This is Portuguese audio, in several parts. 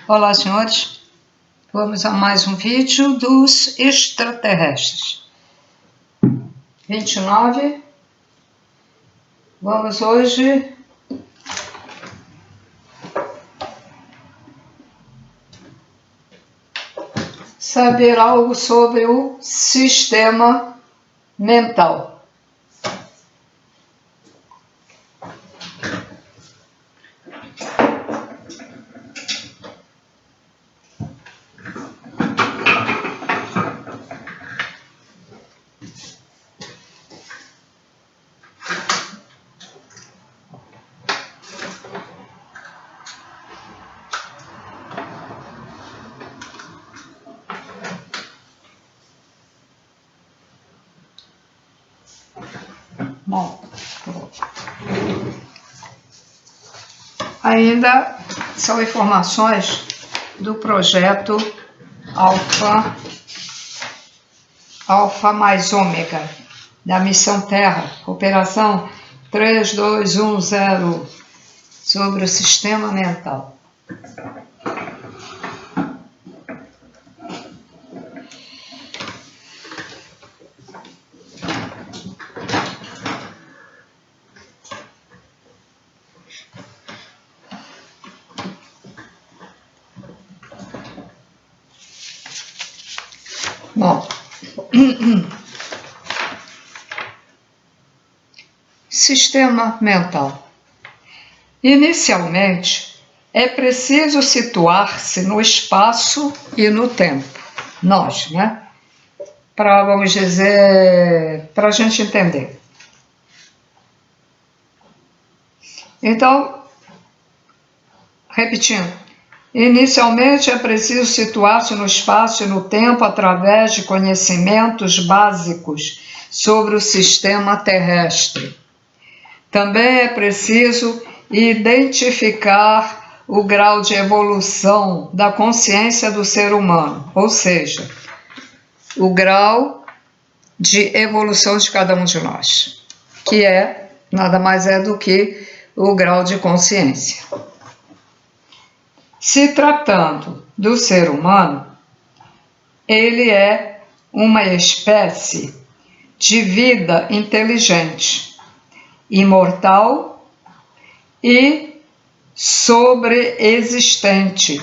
Olá, senhores. Vamos a mais um vídeo dos extraterrestres. 29. Vamos hoje saber algo sobre o sistema mental. Bom, ainda são informações do projeto Alfa mais Ômega, da Missão Terra, Operação 3210, sobre o sistema mental. Bom, sistema mental. Inicialmente, é preciso situar-se no espaço e no tempo. Nós, né? Vamos dizer, para a gente entender. Então, repetindo. Inicialmente, é preciso situar-se no espaço e no tempo através de conhecimentos básicos sobre o sistema terrestre. Também é preciso identificar o grau de evolução da consciência do ser humano, ou seja, o grau de evolução de cada um de nós, que nada mais é do que o grau de consciência. Se tratando do ser humano, ele é uma espécie de vida inteligente, imortal e sobreexistente,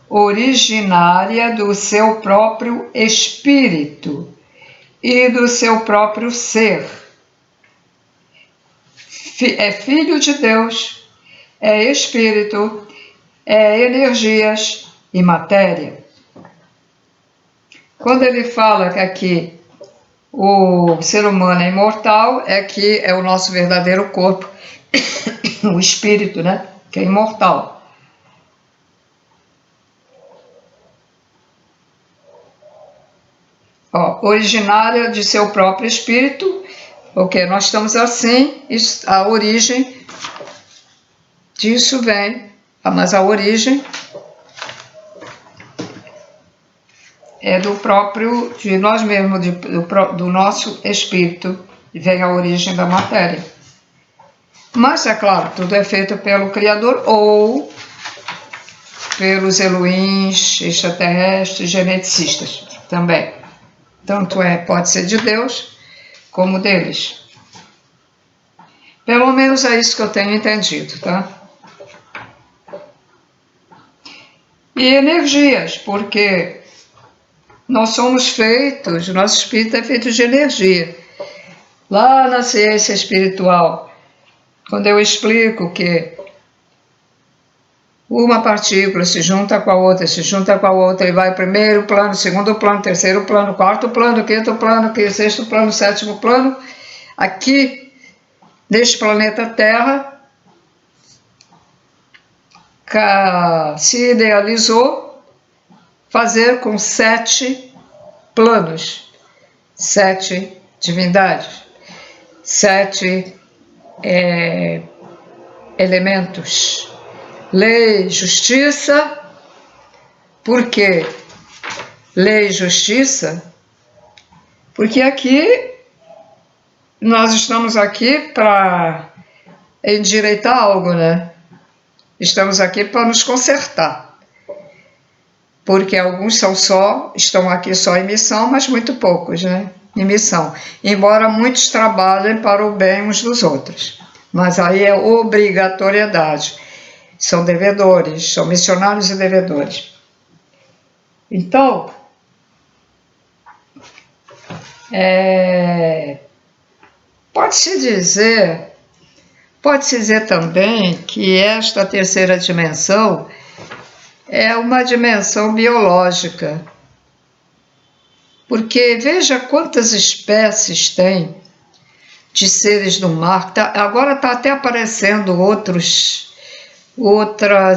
originária do seu próprio espírito e do seu próprio ser. É filho de Deus, é espírito, é energias e matéria. Quando ele fala que aqui o ser humano é imortal, é que é o nosso verdadeiro corpo, o espírito, né? Que é imortal. Originária de seu próprio espírito, porque nós estamos assim, a origem disso vem. Mas a origem é do próprio, de nós mesmos, do nosso espírito, vem a origem da matéria. Mas, é claro, tudo é feito pelo Criador ou pelos Elohims, extraterrestres, geneticistas também. Tanto pode ser de Deus como deles. Pelo menos é isso que eu tenho entendido, tá? E energias, porque nós somos feitos, nosso espírito é feito de energia. Lá na ciência espiritual, quando eu explico que uma partícula se junta com a outra, e vai primeiro plano, segundo plano, terceiro plano, quarto plano, quinto plano, sexto plano, sétimo plano, aqui, neste planeta Terra, se idealizou fazer com 7 planos, 7 divindades, 7 elementos. Lei, justiça. Por quê? Lei e justiça? Porque aqui nós estamos aqui para endireitar algo, né? Estamos aqui para nos consertar. porque alguns estão aqui só em missão, mas muito poucos, né? Em missão. Embora muitos trabalhem para o bem uns dos outros. Mas aí é obrigatoriedade. São devedores, são missionários e devedores. Então, pode-se dizer também que esta terceira dimensão é uma dimensão biológica. Porque veja quantas espécies tem de seres do mar. Agora está até aparecendo outras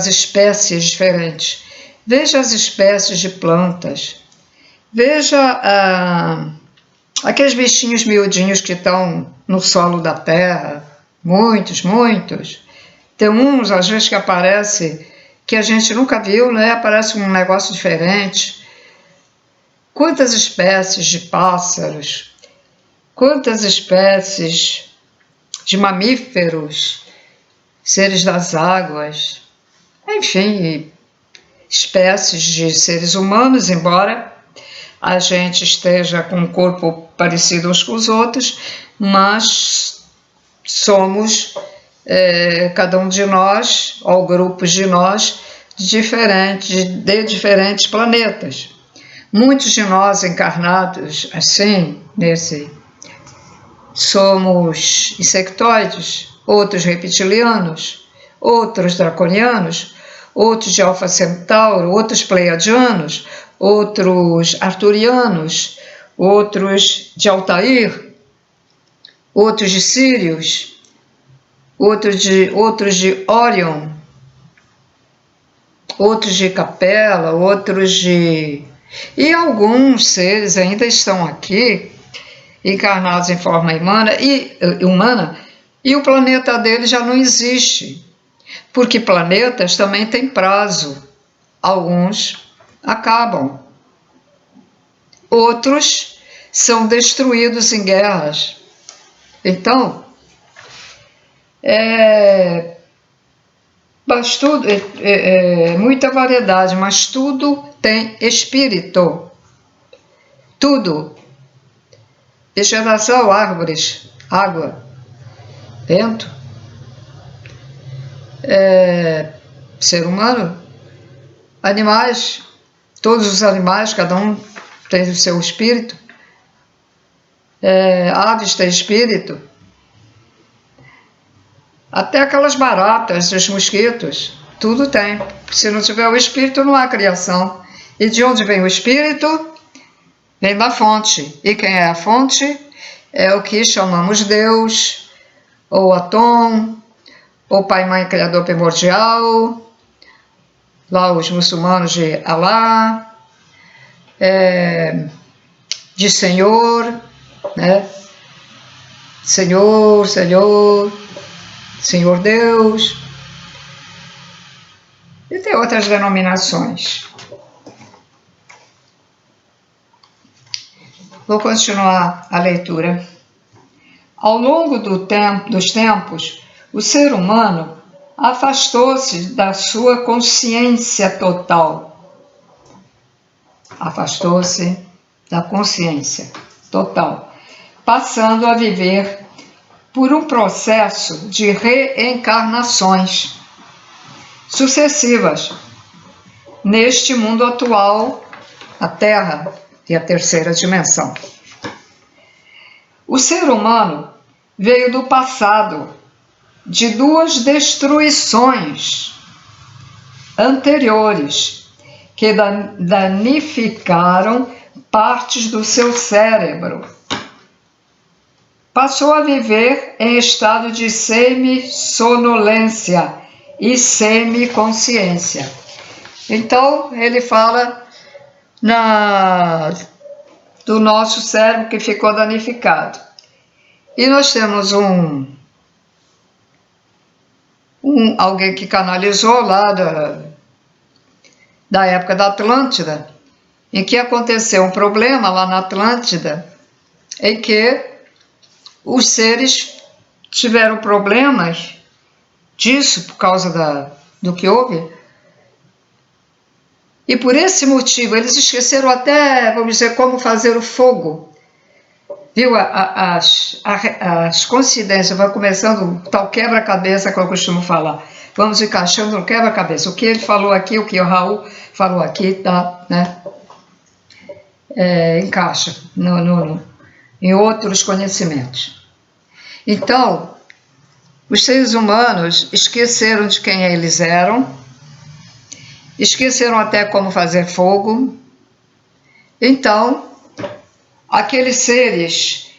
espécies diferentes. Veja as espécies de plantas. Veja aqueles bichinhos miudinhos que estão no solo da terra. Muitos, muitos. Tem uns, às vezes, que aparece que a gente nunca viu, né? Aparece um negócio diferente. Quantas espécies de pássaros, quantas espécies de mamíferos, seres das águas, enfim, espécies de seres humanos, embora a gente esteja com um corpo parecido uns com os outros, mas somos, cada um de nós, ou grupos de nós, de diferentes planetas. Muitos de nós encarnados assim, somos insectoides, outros reptilianos, outros draconianos, outros de Alfa Centauro, outros pleiadianos, outros arturianos, outros de Altair, outros de Sírios, outros de Órion, outros de Capela, outros de... E alguns seres ainda estão aqui, encarnados em forma humana, e o planeta deles já não existe. Porque planetas também têm prazo. Alguns acabam. Outros são destruídos em guerras. Então, mas tudo, muita variedade, mas tudo tem espírito. Tudo. Vegetação, árvores, água, vento, ser humano, animais, todos os animais, cada um tem o seu espírito, aves têm espírito, até aquelas baratas, os mosquitos, tudo tem. Se não tiver o espírito, não há criação. E de onde vem o espírito? Vem da fonte. E quem é a fonte? É o que chamamos Deus, ou Atom, ou Pai, Mãe, Criador Primordial, lá os muçulmanos de Alá, de Senhor, né? Senhor, Senhor, Senhor Deus, e tem outras denominações. Vou continuar a leitura. Ao longo dos tempos, o ser humano afastou-se da sua consciência total. Afastou-se da consciência total, passando a viver por um processo de reencarnações sucessivas neste mundo atual, a Terra e a terceira dimensão. O ser humano veio do passado, de duas destruições anteriores que danificaram partes do seu cérebro. Passou a viver em estado de semi-sonolência e semiconsciência. Então, ele fala do nosso cérebro que ficou danificado. E nós temos alguém que canalizou lá da época da Atlântida, em que aconteceu um problema lá na Atlântida, em que os seres tiveram problemas disso, por causa do que houve, E por esse motivo, eles esqueceram até, vamos dizer, como fazer o fogo. Viu? As coincidências vão começando, tal quebra-cabeça que eu costumo falar. Vamos encaixando no quebra-cabeça. O que ele falou aqui, o que o Raul falou aqui, tá, né? Encaixa em outros conhecimentos. Então, os seres humanos esqueceram de quem eles eram, esqueceram até como fazer fogo. Então, aqueles seres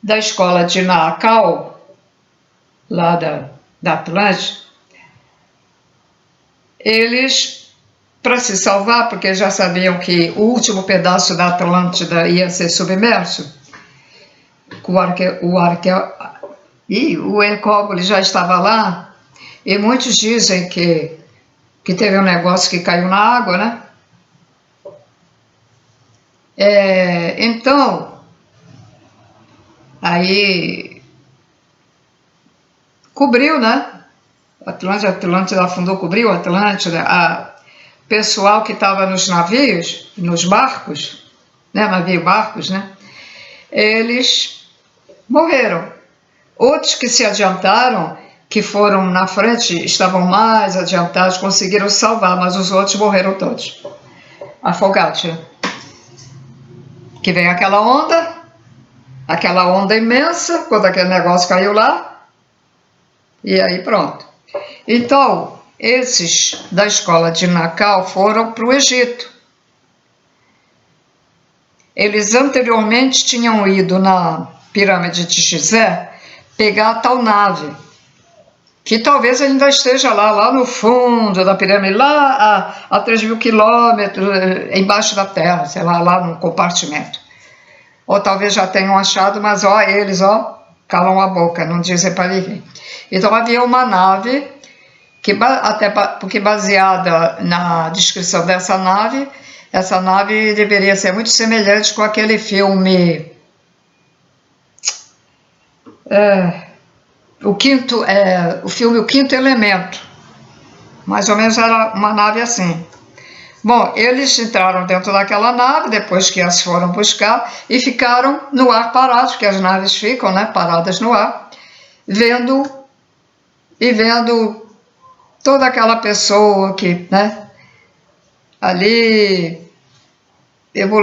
da escola de Naakal, lá da Atlântida, eles, para se salvar, porque já sabiam que o último pedaço da Atlântida ia ser submerso, o Hercóbole já estava lá, e muitos dizem que teve um negócio que caiu na água, né? Então, aí cobriu, né? A Atlântida afundou, cobriu a Atlântida. O pessoal que estava nos navios, nos barcos, né? Barcos, né? Eles morreram. Outros que se adiantaram, que foram na frente, estavam mais adiantados, conseguiram salvar, mas os outros morreram todos, afogados. Que vem aquela onda imensa, quando aquele negócio caiu lá, e aí pronto. Então, esses da escola de Naakal foram para o Egito. Eles anteriormente tinham ido na pirâmide de Gizé pegar a tal nave, que talvez ainda esteja lá no fundo da pirâmide, lá a 3.000 quilômetros embaixo da terra, sei lá no compartimento. Ou talvez já tenham achado, mas eles calam a boca, não dizem para ninguém. Então havia uma nave, porque baseada na descrição dessa nave, essa nave deveria ser muito semelhante com aquele filme... o filme O Quinto Elemento. Mais ou menos era uma nave assim. Bom, eles entraram dentro daquela nave, depois que as foram buscar, e ficaram no ar parados, porque as naves ficam, né, paradas no ar, vendo toda aquela pessoa que, né, ali,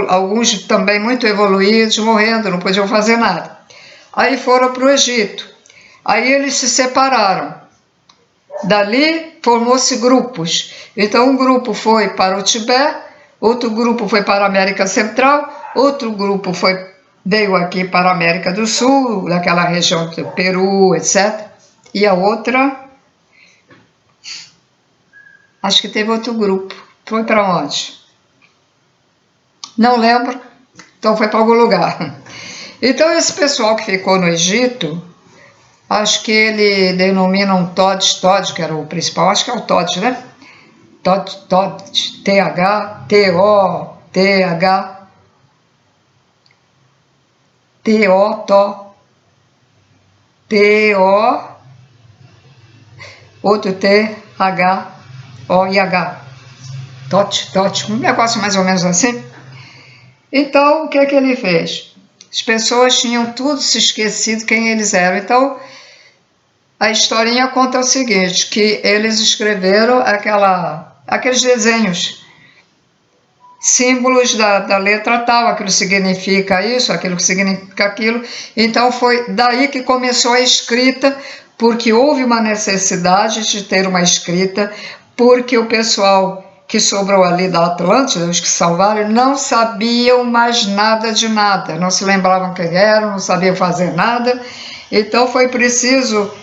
alguns também muito evoluídos, morrendo, não podiam fazer nada. Aí foram para o Egito. Aí eles se separaram. Dali formou-se grupos. Então um grupo foi para o Tibete, outro grupo foi para a América Central, outro grupo veio aqui para a América do Sul, daquela região do Peru, etc. E a outra, acho que teve outro grupo. Foi para onde? Não lembro. Então foi para algum lugar. Então esse pessoal que ficou no Egito, acho que ele denomina um Todd, que era o principal, acho que é o Todd, né? Todd, T-H-T-O-T-H, T-O, outro T-H-O-I-H, Todd, um negócio mais ou menos assim. Então, o que ele fez? As pessoas tinham tudo se esquecido quem eles eram. Então, a historinha conta o seguinte, que eles escreveram aqueles desenhos, símbolos da letra tal, aquilo significa isso, aquilo significa aquilo. Então foi daí que começou a escrita, porque houve uma necessidade de ter uma escrita, porque o pessoal que sobrou ali da Atlântida, os que salvaram, não sabiam mais nada de nada, não se lembravam quem eram, não sabiam fazer nada. Então foi preciso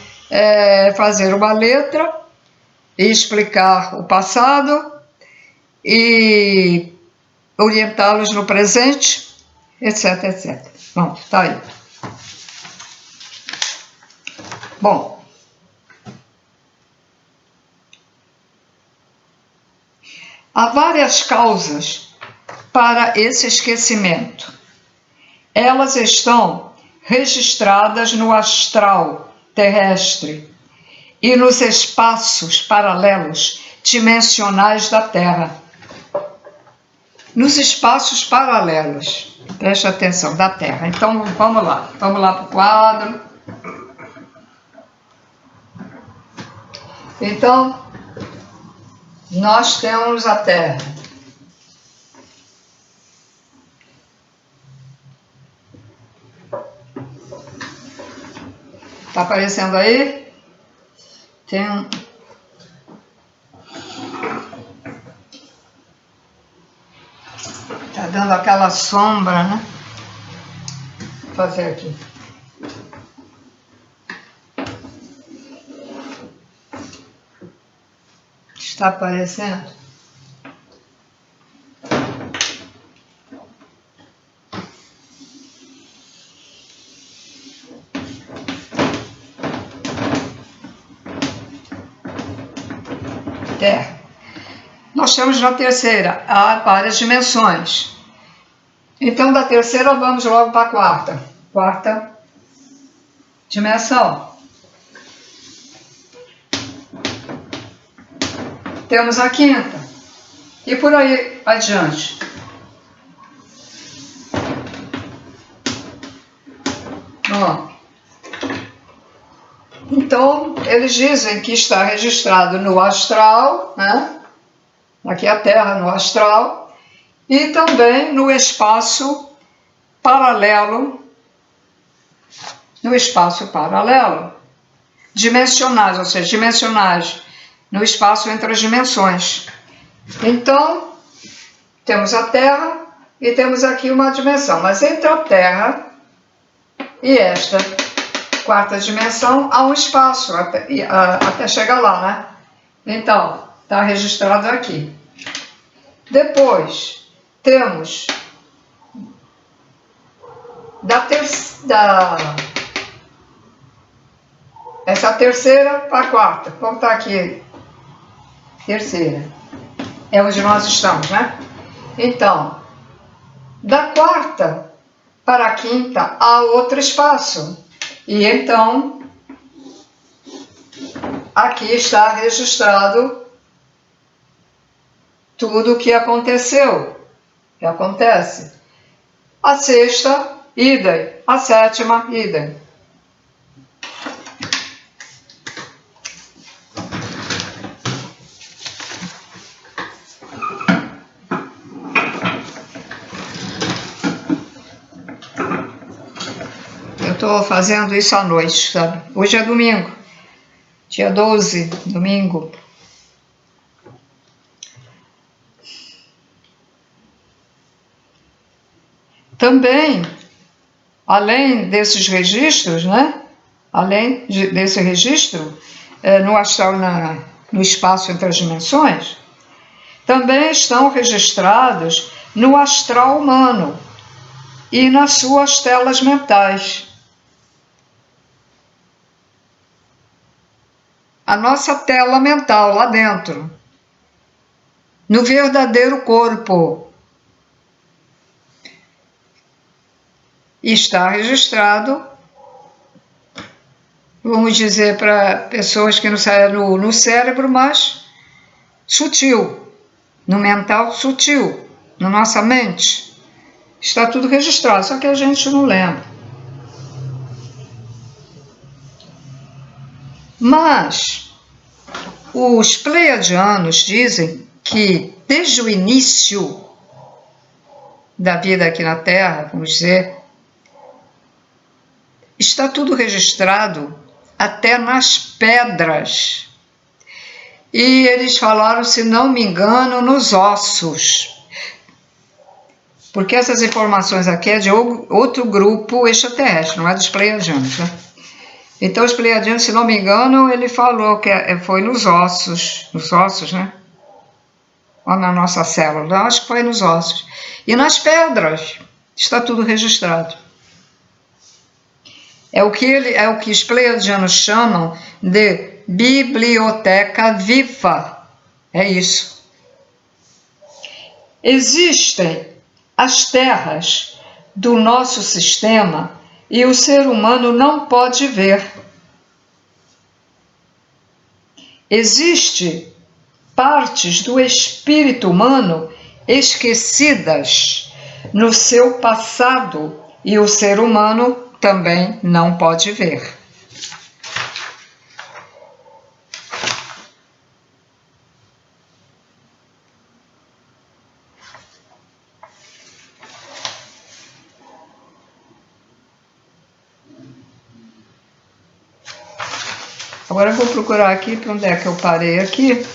fazer uma letra e explicar o passado e orientá-los no presente, etc, etc. Bom, tá aí. Bom, há várias causas para esse esquecimento. Elas estão registradas no astral terrestre e nos espaços paralelos dimensionais da Terra. nos espaços paralelos. Preste atenção, da Terra. Então, vamos lá para o quadro. Então, nós temos a Terra. Tá aparecendo aí? Tem um... Tá dando aquela sombra, né? Vou fazer aqui. Está aparecendo? Terra. Nós temos na terceira várias dimensões. Então, da terceira, vamos logo para a quarta. Quarta dimensão. Temos a quinta. E por aí adiante. Ó. Então, eles dizem que está registrado no astral, né? Aqui a Terra no astral, e também no espaço paralelo, dimensionais, ou seja, dimensionais, no espaço entre as dimensões. Então, temos a Terra e temos aqui uma dimensão, mas entre a Terra e esta quarta dimensão há um espaço até chegar lá, né? Então, está registrado aqui. Depois, temos essa terceira para a quarta. Vamos estar aqui. Terceira. É onde nós estamos, né? Então, da quarta para a quinta há outro espaço. E então, aqui está registrado tudo o que aconteceu, que acontece. A sexta, idem. A sétima, idem. Eu estou fazendo isso à noite, sabe? Hoje é domingo, dia 12, domingo. Também, além desses registros, né? Além desse registro, no astral, no espaço entre as dimensões, também estão registrados no astral humano e nas suas telas mentais. A nossa tela mental lá dentro, no verdadeiro corpo. Está registrado, vamos dizer, para pessoas que não saem no cérebro, mas sutil, no mental sutil, na nossa mente. Está tudo registrado, só que a gente não lembra. Mas os pleiadianos dizem que desde o início da vida aqui na Terra, vamos dizer, está tudo registrado até nas pedras. E eles falaram, se não me engano, nos ossos. Porque essas informações aqui é de outro grupo extraterrestre, não é dos pleiadianos, né? Então os pleiadianos, se não me engano, ele falou que foi nos ossos, né? Ou na nossa célula, acho que foi nos ossos. E nas pedras, está tudo registrado. É o que os pleiadianos chamam de biblioteca viva. É isso. Existem as terras do nosso sistema e o ser humano não pode ver. Existem partes do espírito humano esquecidas no seu passado, e o ser humano também não pode ver. Agora eu vou procurar aqui para onde é que eu parei aqui,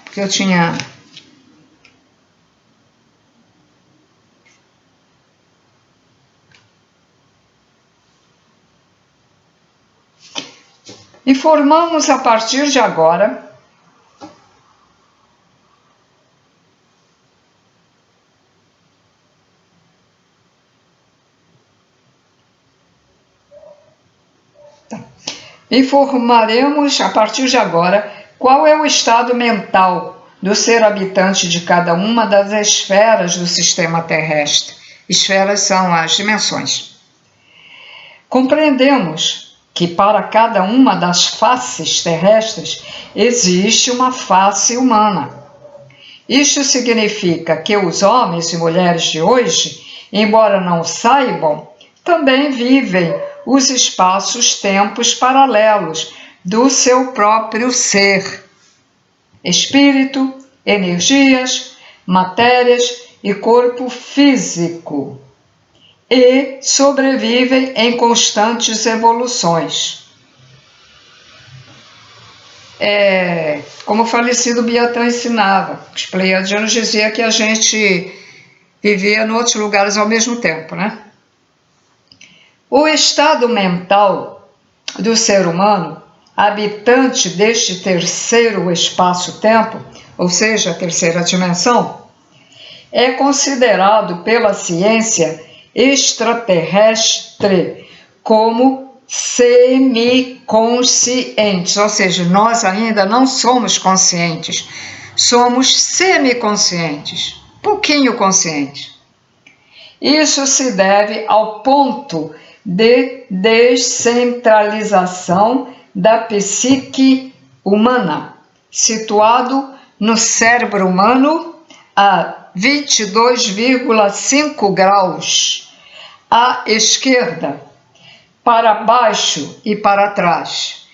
porque eu tinha... Informamos a partir de agora Informaremos a partir de agora qual é o estado mental do ser habitante de cada uma das esferas do sistema terrestre. Esferas são as dimensões. Compreendemos que para cada uma das faces terrestres existe uma face humana. Isto significa que os homens e mulheres de hoje, embora não saibam, também vivem os espaços-tempos paralelos do seu próprio ser. Espírito, energias, matérias e corpo físico. E sobrevivem em constantes evoluções. Como o falecido Biatã ensinava, os pleiadianos diziam que a gente vivia em outros lugares ao mesmo tempo, né? O estado mental do ser humano, habitante deste terceiro espaço-tempo, ou seja, a terceira dimensão, é considerado pela ciência extraterrestre como semiconscientes, ou seja, nós ainda não somos conscientes, somos semiconscientes, pouquinho conscientes. Isso se deve ao ponto de descentralização da psique humana, situado no cérebro humano a 22,5 graus à esquerda, para baixo e para trás.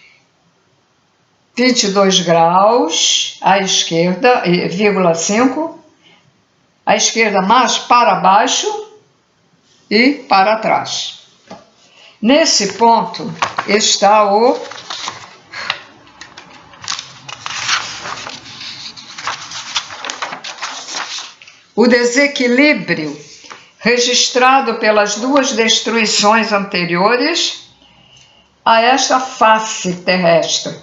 22 graus à esquerda, 5, à esquerda mais para baixo e para trás. Nesse ponto está o desequilíbrio registrado pelas duas destruições anteriores a esta face terrestre.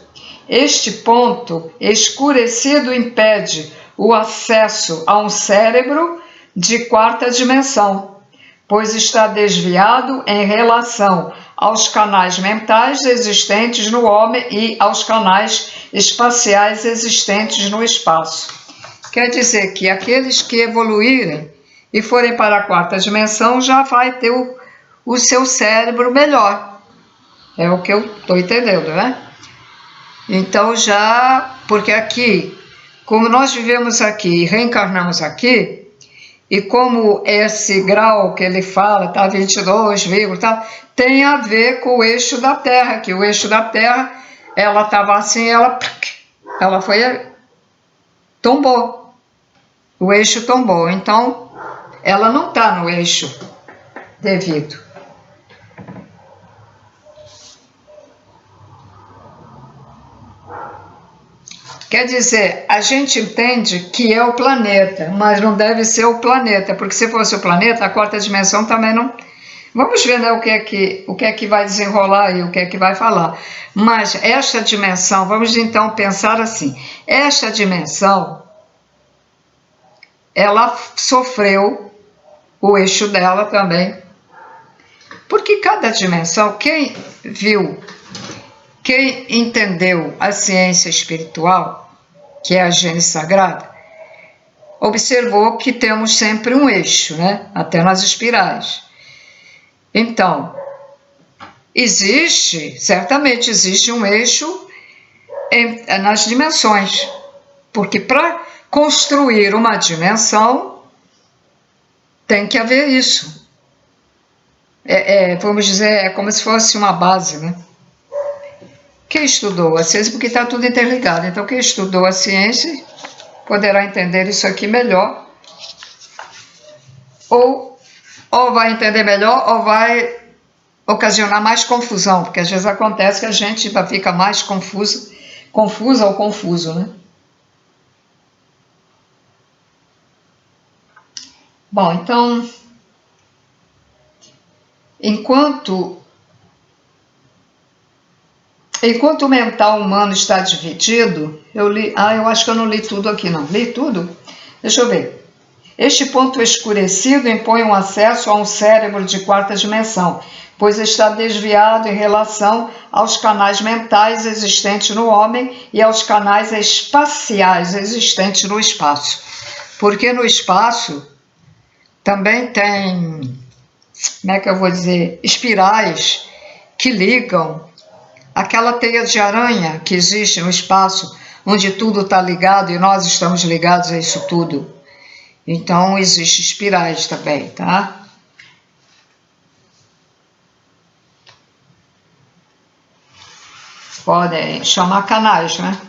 Este ponto escurecido impede o acesso a um cérebro de quarta dimensão, pois está desviado em relação aos canais mentais existentes no homem e aos canais espaciais existentes no espaço. Quer dizer que aqueles que evoluírem e forem para a quarta dimensão já vai ter o seu cérebro melhor. É o que eu estou entendendo, né? Então porque aqui, como nós vivemos aqui e reencarnamos aqui, e como esse grau que ele fala, tá 22, tá, tem a ver com o eixo da Terra, que o eixo da Terra, ela estava assim, ela foi, tombou. O eixo tombou, então ela não está no eixo devido. Quer dizer, a gente entende que é o planeta, mas não deve ser o planeta, porque se fosse o planeta, a quarta dimensão também não... Vamos ver, né, o que é que vai desenrolar e o que é que vai falar. Mas esta dimensão, vamos então pensar assim, esta dimensão, ela sofreu o eixo dela também. Porque cada dimensão, quem viu, quem entendeu a ciência espiritual, que é a Gênese Sagrada, observou que temos sempre um eixo, né? Até nas espirais. Então, certamente existe um eixo nas dimensões, porque para construir uma dimensão, tem que haver isso. Vamos dizer, é como se fosse uma base, né? Quem estudou a ciência, porque está tudo interligado, então quem estudou a ciência poderá entender isso aqui melhor, ou vai entender melhor, ou vai ocasionar mais confusão, porque às vezes acontece que a gente fica mais confusa ou confuso, né? Bom, então, enquanto o mental humano está dividido, eu acho que eu não li tudo aqui, não. Li tudo? Deixa eu ver. Este ponto escurecido impõe um acesso a um cérebro de quarta dimensão, pois está desviado em relação aos canais mentais existentes no homem e aos canais espaciais existentes no espaço. Porque no espaço também tem, como é que eu vou dizer, espirais que ligam aquela teia de aranha que existe no espaço, onde tudo está ligado e nós estamos ligados a isso tudo. Então, existem espirais também, tá? Podem chamar canais, né?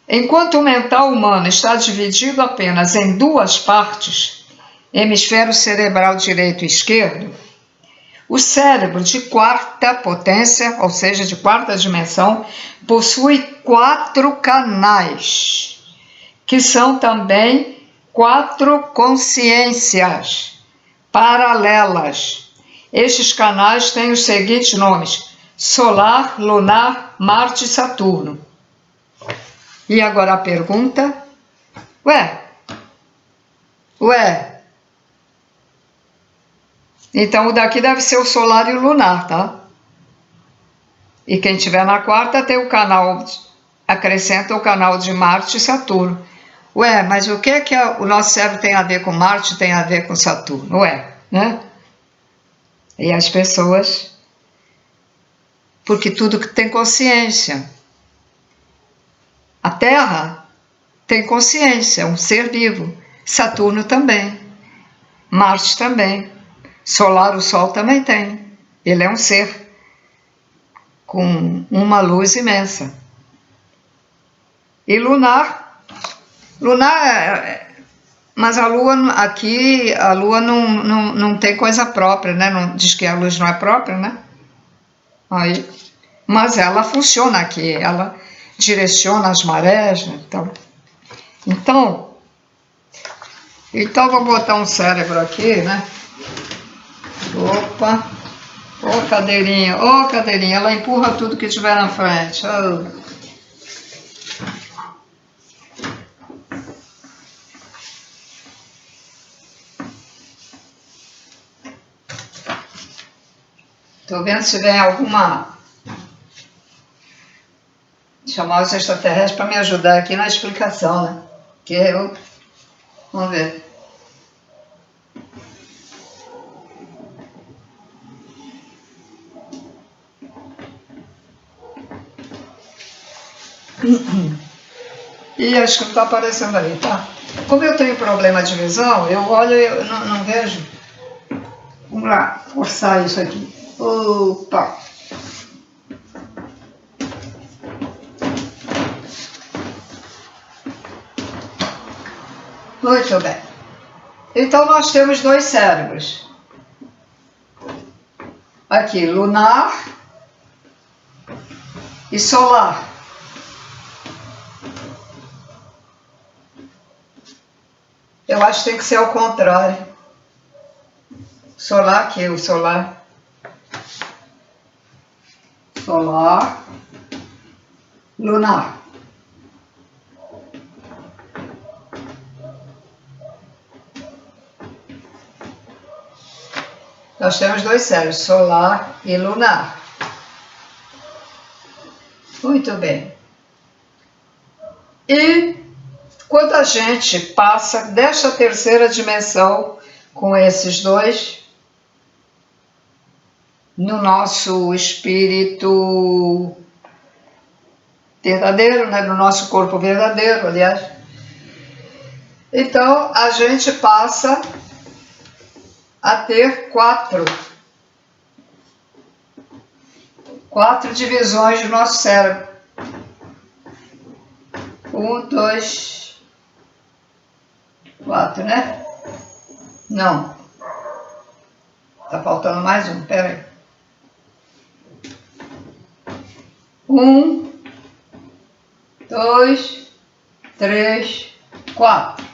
Enquanto o mental humano está dividido apenas em duas partes, hemisfério cerebral direito e esquerdo, o cérebro de quarta potência, ou seja, de quarta dimensão, possui 4 canais, que são também 4 consciências paralelas. Estes canais têm os seguintes nomes: Solar, Lunar, Marte e Saturno. E agora a pergunta: Ué, então o daqui deve ser o solar e o lunar, tá? E quem tiver na quarta tem o canal, acrescenta o canal de Marte e Saturno. Ué, mas o que o nosso cérebro tem a ver com Marte, tem a ver com Saturno? Né? E as pessoas, porque tudo que tem consciência. A Terra tem consciência, é um ser vivo. Saturno também. Marte também. Solar, o Sol também tem. Ele é um ser com uma luz imensa. E lunar, mas a Lua aqui, a Lua não tem coisa própria, né? Não, diz que a luz não é própria, né? Aí, mas ela funciona aqui, ela direciona as marés, né? Então vou botar um cérebro aqui, né? Opa! Ô cadeirinha, ela empurra tudo que tiver na frente. Oh. Tô vendo se vem alguma... chamar os extraterrestres para me ajudar aqui na explicação, né? Que eu... Vamos ver. E acho que não está aparecendo aí, tá? Como eu tenho problema de visão, eu olho e eu não vejo. Vamos lá, forçar isso aqui. Opa! Muito bem. Então nós temos 2 cérebros. Aqui, lunar e solar. Eu acho que tem que ser ao contrário. Solar aqui, o solar. Solar. Lunar. Nós temos 2 cérebros, solar e lunar. Muito bem. E quando a gente passa desta terceira dimensão com esses 2, no nosso espírito verdadeiro, né, no nosso corpo verdadeiro, aliás, Então, a gente passa a ter quatro divisões do nosso cérebro. 1, 2, 4, né? Não. Tá faltando mais um, pera aí. 1, 2, 3, 4.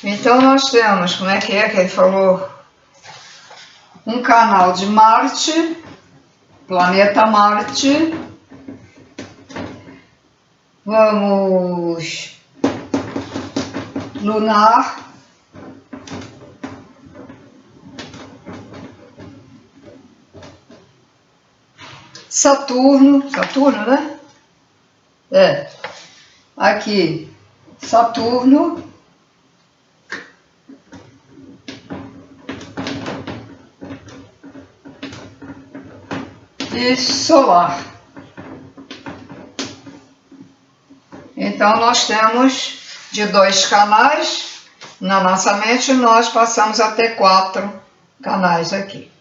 Então nós temos, como é que ele falou? Um canal de Marte, planeta Marte. Vamos lunar. Saturno, né? É. Aqui, Saturno. E solar. Então, nós temos de 2 canais na nossa mente, nós passamos a ter 4 canais aqui.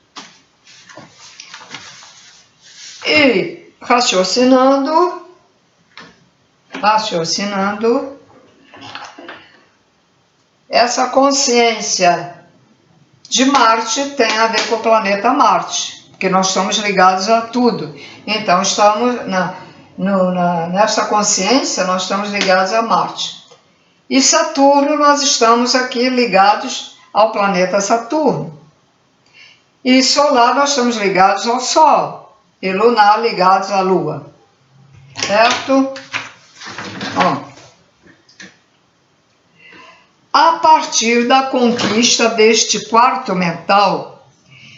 E raciocinando, essa consciência de Marte tem a ver com o planeta Marte, porque nós estamos ligados a tudo. Então, estamos nessa consciência, nós estamos ligados a Marte. E Saturno, nós estamos aqui ligados ao planeta Saturno. E solar, nós estamos ligados ao Sol. E lunar, ligados à Lua. Certo? Ó. A partir da conquista deste quarto mental,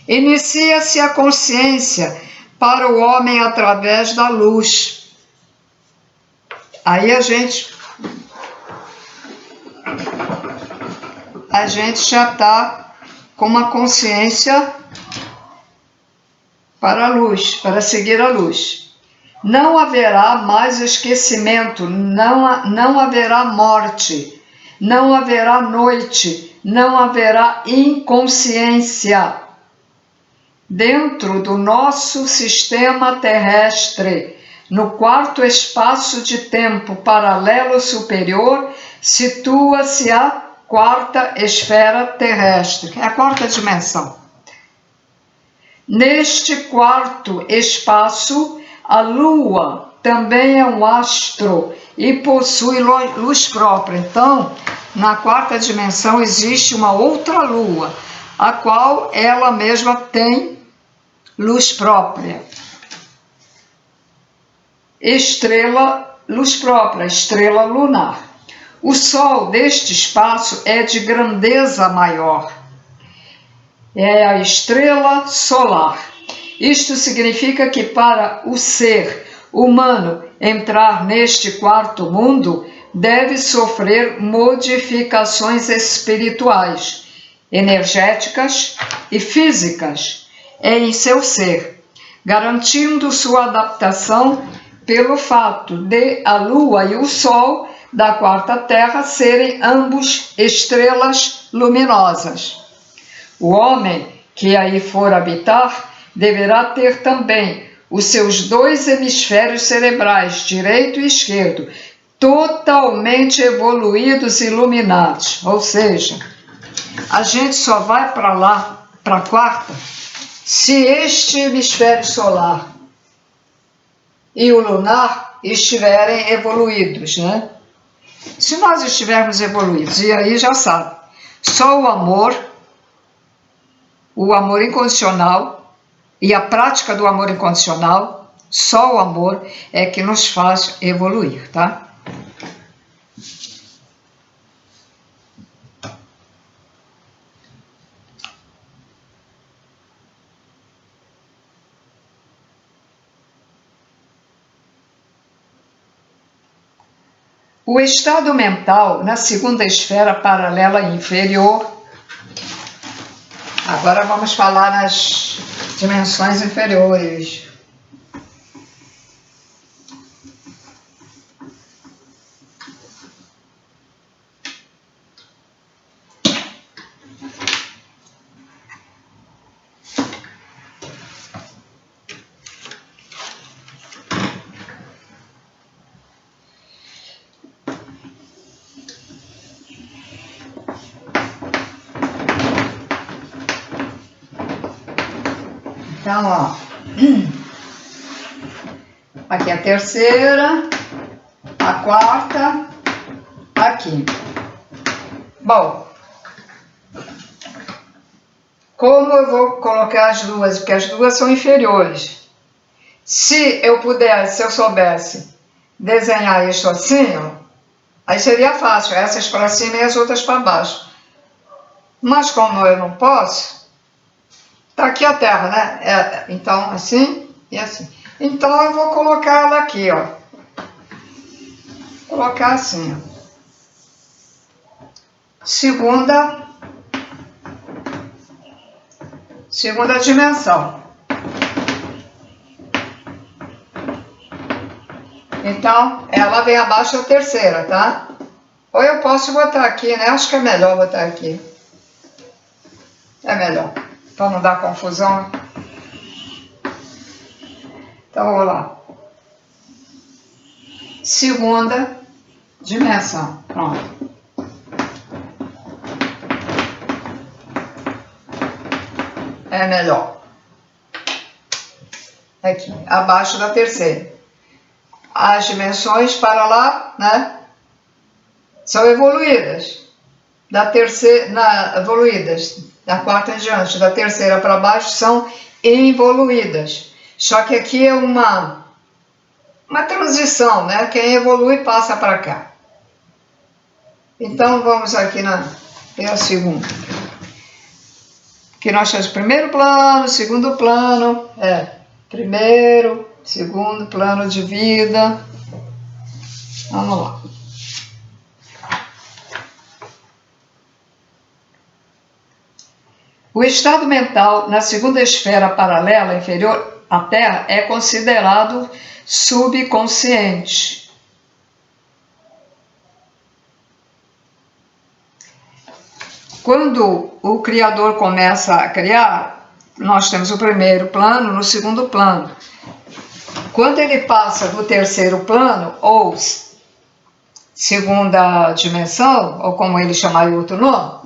inicia-se a consciência para o homem através da luz. Aí a gente já está com uma consciência para a luz, para seguir a luz. Não haverá mais esquecimento, não haverá morte, não haverá noite, não haverá inconsciência. Dentro do nosso sistema terrestre, no quarto espaço de tempo paralelo superior, situa-se a quarta esfera terrestre, a quarta dimensão. Neste quarto espaço, a Lua também é um astro e possui luz própria. Então, na quarta dimensão existe uma outra Lua, a qual ela mesma tem luz própria. Luz própria, estrela lunar. O Sol deste espaço é de grandeza maior. É a estrela solar. Isto significa que para o ser humano entrar neste quarto mundo, deve sofrer modificações espirituais, energéticas e físicas em seu ser, garantindo sua adaptação pelo fato de a Lua e o Sol da quarta Terra serem ambos estrelas luminosas. O homem que aí for habitar deverá ter também os seus 2 hemisférios cerebrais, direito e esquerdo, totalmente evoluídos e iluminados. Ou seja, a gente só vai para lá, para a quarta, se este hemisfério solar e o lunar estiverem evoluídos, né? Se nós estivermos evoluídos, e aí já sabe, só o amor incondicional e a prática do amor incondicional, só o amor é que nos faz evoluir, tá? O estado mental na segunda esfera paralela inferior. Agora vamos falar nas dimensões inferiores. Então, ó, aqui a terceira, a quarta, aqui. Bom, como eu vou colocar as duas? Porque as duas são inferiores. Se eu pudesse, se eu soubesse desenhar isso assim, ó, aí seria fácil, essas para cima e as outras para baixo. Mas como eu não posso, tá aqui a Terra, né? Então, assim e assim. Então eu vou colocar ela aqui, ó. Colocar assim, ó. Segunda dimensão. Então, ela vem abaixo da terceira, tá? Ou eu posso botar aqui, né? Acho que é melhor botar aqui. É melhor, para não dar confusão. Então, vamos lá. Segunda dimensão. Pronto. É melhor. Aqui, abaixo da terceira. As dimensões para lá, né? São evoluídas. Da terceira, evoluídas. Da quarta em diante, da terceira para baixo, são involuídas. Só que aqui é uma transição, né? Quem evolui passa para cá. Então vamos aqui na segunda. Aqui nós temos primeiro plano, segundo plano, primeiro, segundo plano de vida. Vamos lá. O estado mental na segunda esfera paralela inferior à Terra é considerado subconsciente. Quando o Criador começa a criar, nós temos o primeiro plano, no segundo plano. Quando ele passa do terceiro plano, ou segunda dimensão, ou como ele chamar em outro nome,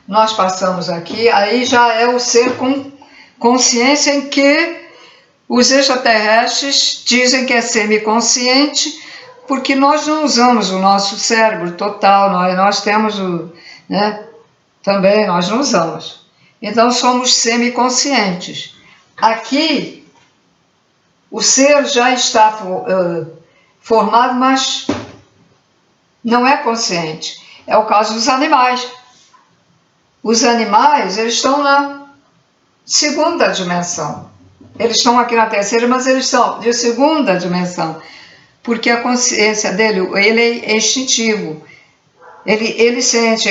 nós passamos aqui, aí já é o ser com consciência em que os extraterrestres dizem que é semiconsciente, porque nós não usamos o nosso cérebro total, nós temos o, né, também nós não usamos. Então somos semiconscientes. Aqui o ser já está formado, mas não é consciente. É o caso dos animais. Os animais, eles estão na segunda dimensão. Eles estão aqui na terceira, mas eles são de segunda dimensão. Porque a consciência dele, ele é instintivo. Ele sente,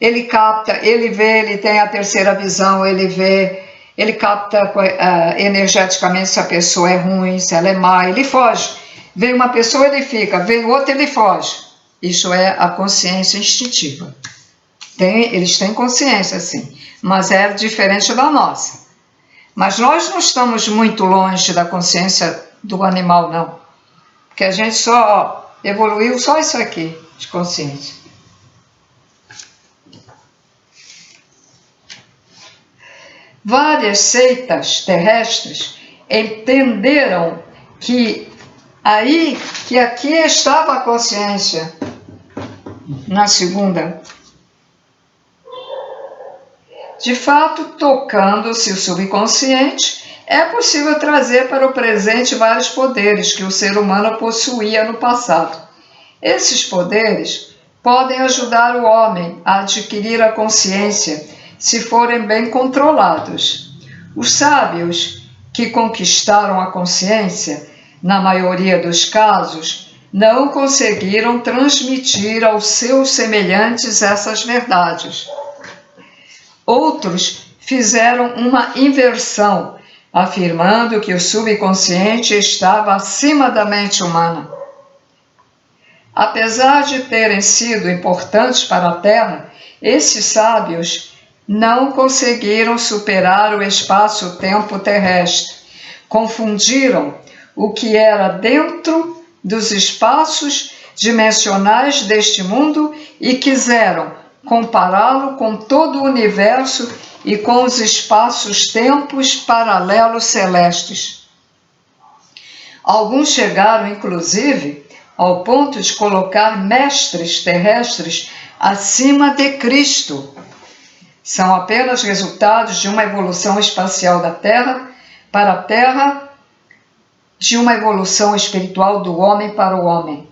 ele capta, ele vê, ele tem a terceira visão, ele vê, ele capta energeticamente se a pessoa é ruim, se ela é má, ele foge. Vem uma pessoa, ele fica, vem outra, ele foge. Isso é a consciência instintiva. Eles têm consciência, sim, mas é diferente da nossa. Mas nós não estamos muito longe da consciência do animal, não. Porque a gente só evoluiu só isso aqui, de consciência. Várias seitas terrestres entenderam que aqui estava a consciência na segunda. De fato, tocando-se o subconsciente, é possível trazer para o presente vários poderes que o ser humano possuía no passado. Esses poderes podem ajudar o homem a adquirir a consciência se forem bem controlados. Os sábios que conquistaram a consciência, na maioria dos casos, não conseguiram transmitir aos seus semelhantes essas verdades. Outros fizeram uma inversão, afirmando que o subconsciente estava acima da mente humana. Apesar de terem sido importantes para a Terra, esses sábios não conseguiram superar o espaço-tempo terrestre. Confundiram o que era dentro dos espaços dimensionais deste mundo e quiseram compará-lo com todo o universo e com os espaços-tempos paralelos celestes. Alguns chegaram, inclusive, ao ponto de colocar mestres terrestres acima de Cristo. São apenas resultados de uma evolução espacial da Terra para a Terra, de uma evolução espiritual do homem para o homem.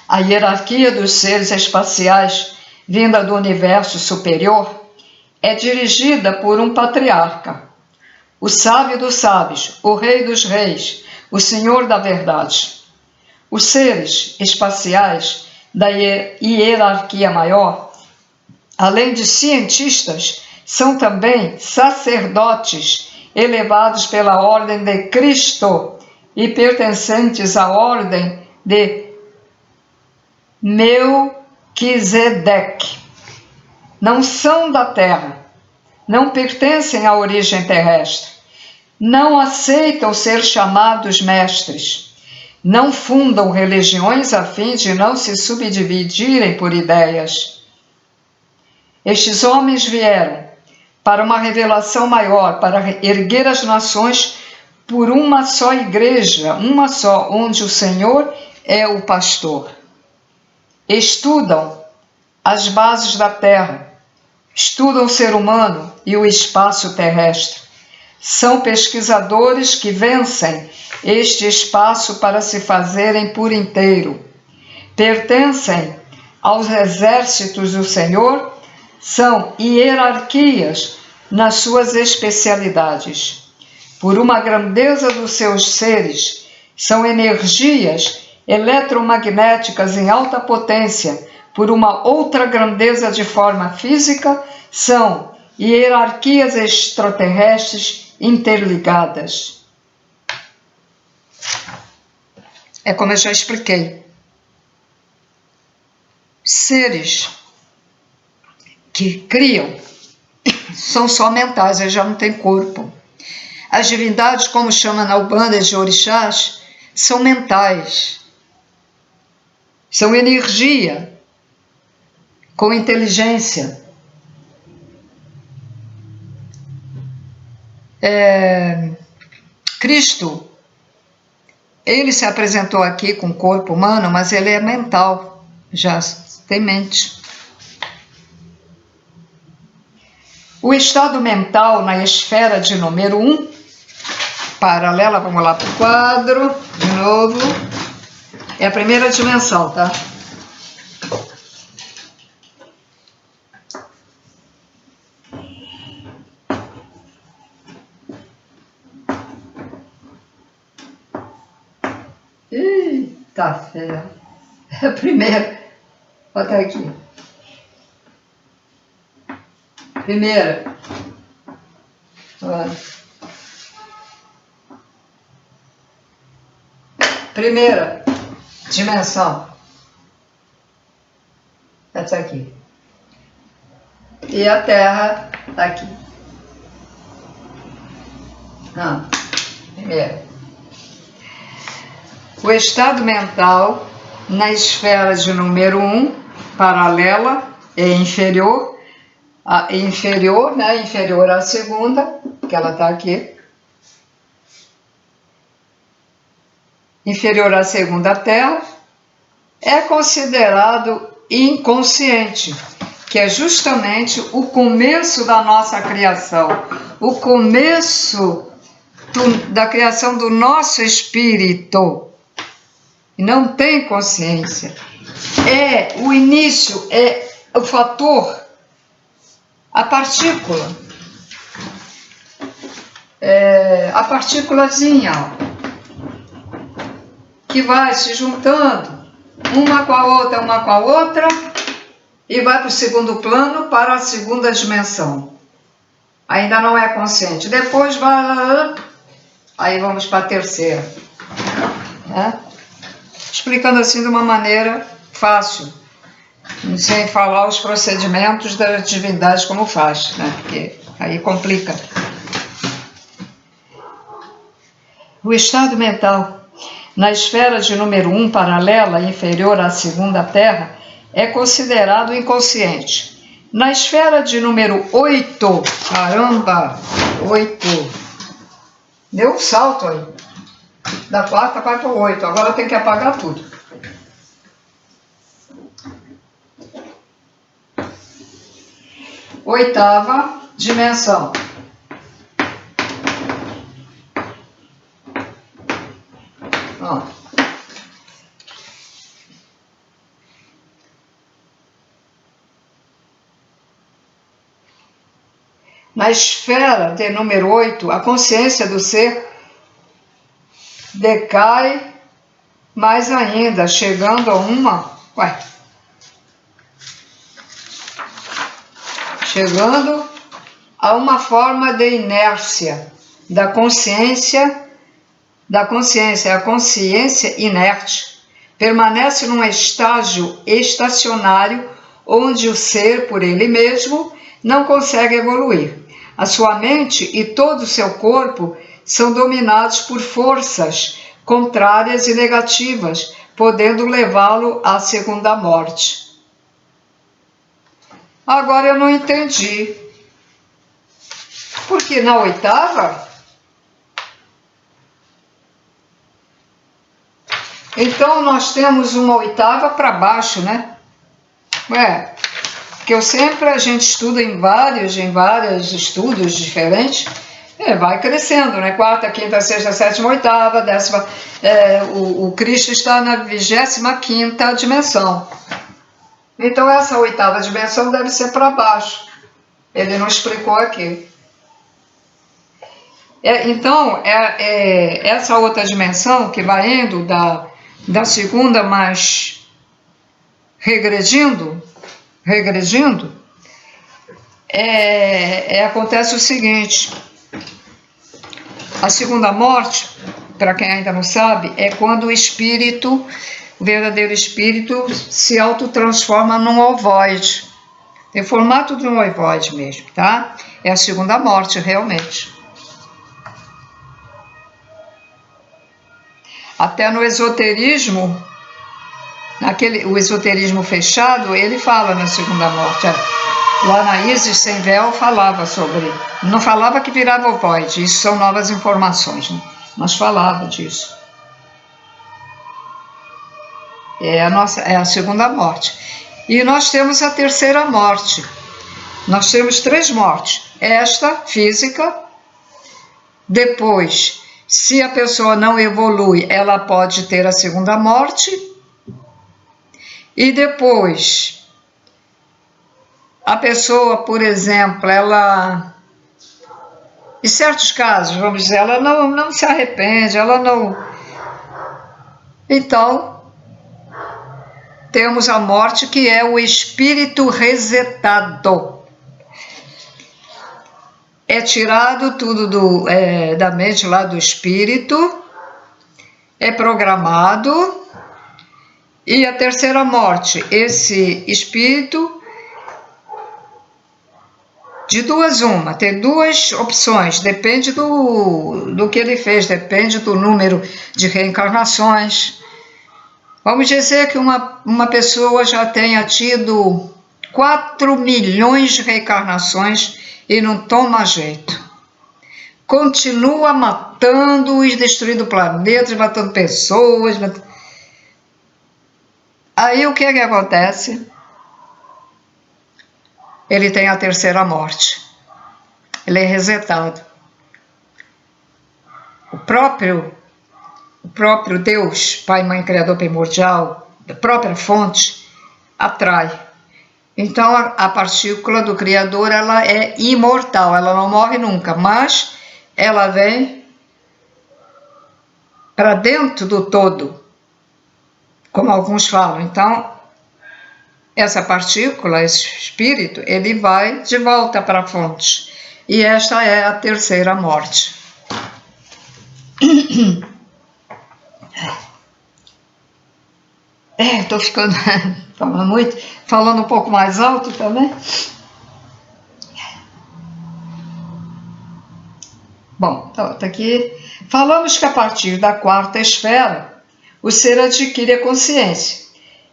A hierarquia dos seres espaciais vinda do universo superior é dirigida por um patriarca, o sábio dos sábios, o rei dos reis, o senhor da verdade. Os seres espaciais da hierarquia maior, além de cientistas, são também sacerdotes elevados pela ordem de Cristo e pertencentes à ordem de Melquisedeque. Não são da terra, não pertencem à origem terrestre, não aceitam ser chamados mestres, não fundam religiões a fim de não se subdividirem por ideias. Estes homens vieram para uma revelação maior, para erguer as nações por uma só igreja, uma só, onde o Senhor é o pastor. Estudam as bases da terra, estudam o ser humano e o espaço terrestre. São pesquisadores que vencem este espaço para se fazerem por inteiro. Pertencem aos exércitos do Senhor, são hierarquias nas suas especialidades. Por uma grandeza dos seus seres, são energias eletromagnéticas em alta potência. Por uma outra grandeza de forma física, são hierarquias extraterrestres interligadas. É como eu já expliquei. Seres que criam são só mentais, eles já não têm corpo. As divindades, como chama na Umbanda de orixás, são mentais. São energia com inteligência. Cristo, ele se apresentou aqui com corpo humano, mas ele é mental, já tem mente. O estado mental na esfera de número 1, paralela, vamos lá para o quadro, de novo, é a primeira dimensão, tá? Eita fé. É a primeira. Bota aqui. Primeira. Olha. Primeira dimensão. Essa aqui. E a Terra está aqui. Primeira. O estado mental na esfera de número 1, paralela, é inferior, inferior à segunda, que ela está aqui. Inferior à segunda Terra, é considerado inconsciente, que é justamente o começo da nossa criação, o começo da criação do nosso espírito. Não tem consciência. É o início, é o fator, a partícula. A partículazinha, ó, que vai se juntando uma com a outra, e vai para o segundo plano, para a segunda dimensão. Ainda não é consciente. Depois vai, aí vamos para a terceira. Explicando assim de uma maneira fácil, sem falar os procedimentos das divindades como faz, né? Porque aí complica. O estado mental na esfera de número 1 paralela inferior à segunda terra é considerado inconsciente. Na esfera de número 8, caramba, 8, deu um salto aí, da 4 vai para o 8, agora tem que apagar tudo. Oitava dimensão. Na esfera de número 8, a consciência do ser decai mais ainda, chegando a uma forma de inércia da consciência, a consciência inerte. Permanece num estágio estacionário onde o ser, por ele mesmo, não consegue evoluir. A sua mente e todo o seu corpo são dominados por forças contrárias e negativas, podendo levá-lo à segunda morte. Agora eu não entendi. Porque na oitava, então nós temos uma oitava para baixo, né? Porque a gente estuda em vários estudos diferentes, vai crescendo, né? Quarta, quinta, sexta, sétima, oitava, décima. O Cristo está na 25ª dimensão. Então essa oitava dimensão deve ser para baixo. Ele não explicou aqui. Então, essa outra dimensão que vai indo da segunda, mas regredindo, acontece o seguinte: a segunda morte, para quem ainda não sabe, é quando o verdadeiro espírito, se autotransforma num ovoide, em formato de um ovoide mesmo, tá? É a segunda morte, realmente. Até no esoterismo, o esoterismo fechado, ele fala na segunda morte. Lá na Isis Sem Véu falava sobre. Não falava que virava ovoide, isso são novas informações, né? Mas falava disso. É a segunda morte. E nós temos a terceira morte. Nós temos 3 mortes. Esta, física. Depois, se a pessoa não evolui, ela pode ter a segunda morte. E depois, a pessoa, por exemplo, em certos casos, vamos dizer, ela não se arrepende, ela não... Então, temos a morte, que é o espírito resetado. É tirado tudo da mente lá do espírito, é programado. E a terceira morte, esse espírito, de duas uma, tem 2 opções, depende do que ele fez, depende do número de reencarnações. Vamos dizer que uma pessoa já tenha tido 4 milhões de reencarnações e não toma jeito. Continua matando e destruindo planetas, matando pessoas. Aí o que acontece? Ele tem a terceira morte. Ele é resetado. O próprio Deus, Pai, Mãe, Criador primordial, da própria fonte, atrai. Então a partícula do Criador, ela é imortal, ela não morre nunca, mas ela vem para dentro do todo, como alguns falam. Então, essa partícula, esse espírito, ele vai de volta para a fonte. E esta é a terceira morte. Estou ficando falando um pouco mais alto também. Bom, então, tá aqui. Falamos que a partir da quarta esfera, o ser adquire a consciência.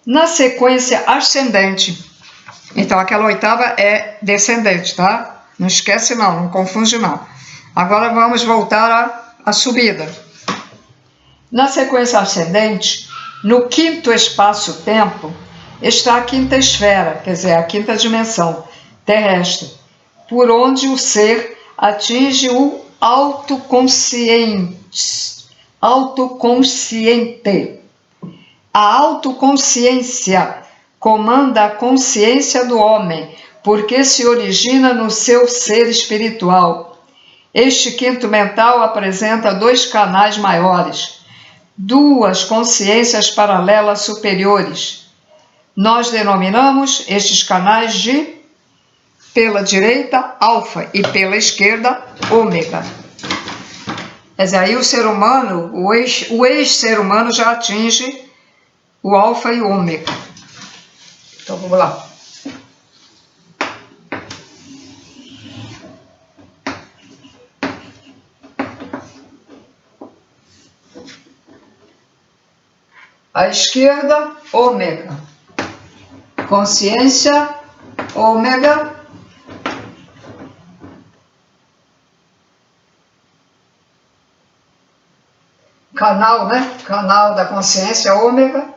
Na sequência ascendente, então aquela oitava é descendente, tá? Não esquece não, não confunde não. Agora vamos voltar à subida. Na sequência ascendente, no quinto espaço-tempo, está a quinta esfera, quer dizer, a quinta dimensão terrestre, por onde o ser atinge o autoconsciente. A autoconsciência comanda a consciência do homem, porque se origina no seu ser espiritual. Este quinto mental apresenta dois canais maiores, duas consciências paralelas superiores. Nós denominamos estes canais de, pela direita, alfa, e pela esquerda, ômega. Quer dizer, aí o ser humano, o ex-ser humano já atinge o alfa e o ômega. Então vamos lá. À esquerda, ômega. Consciência, ômega. Canal, né? Canal da consciência, ômega.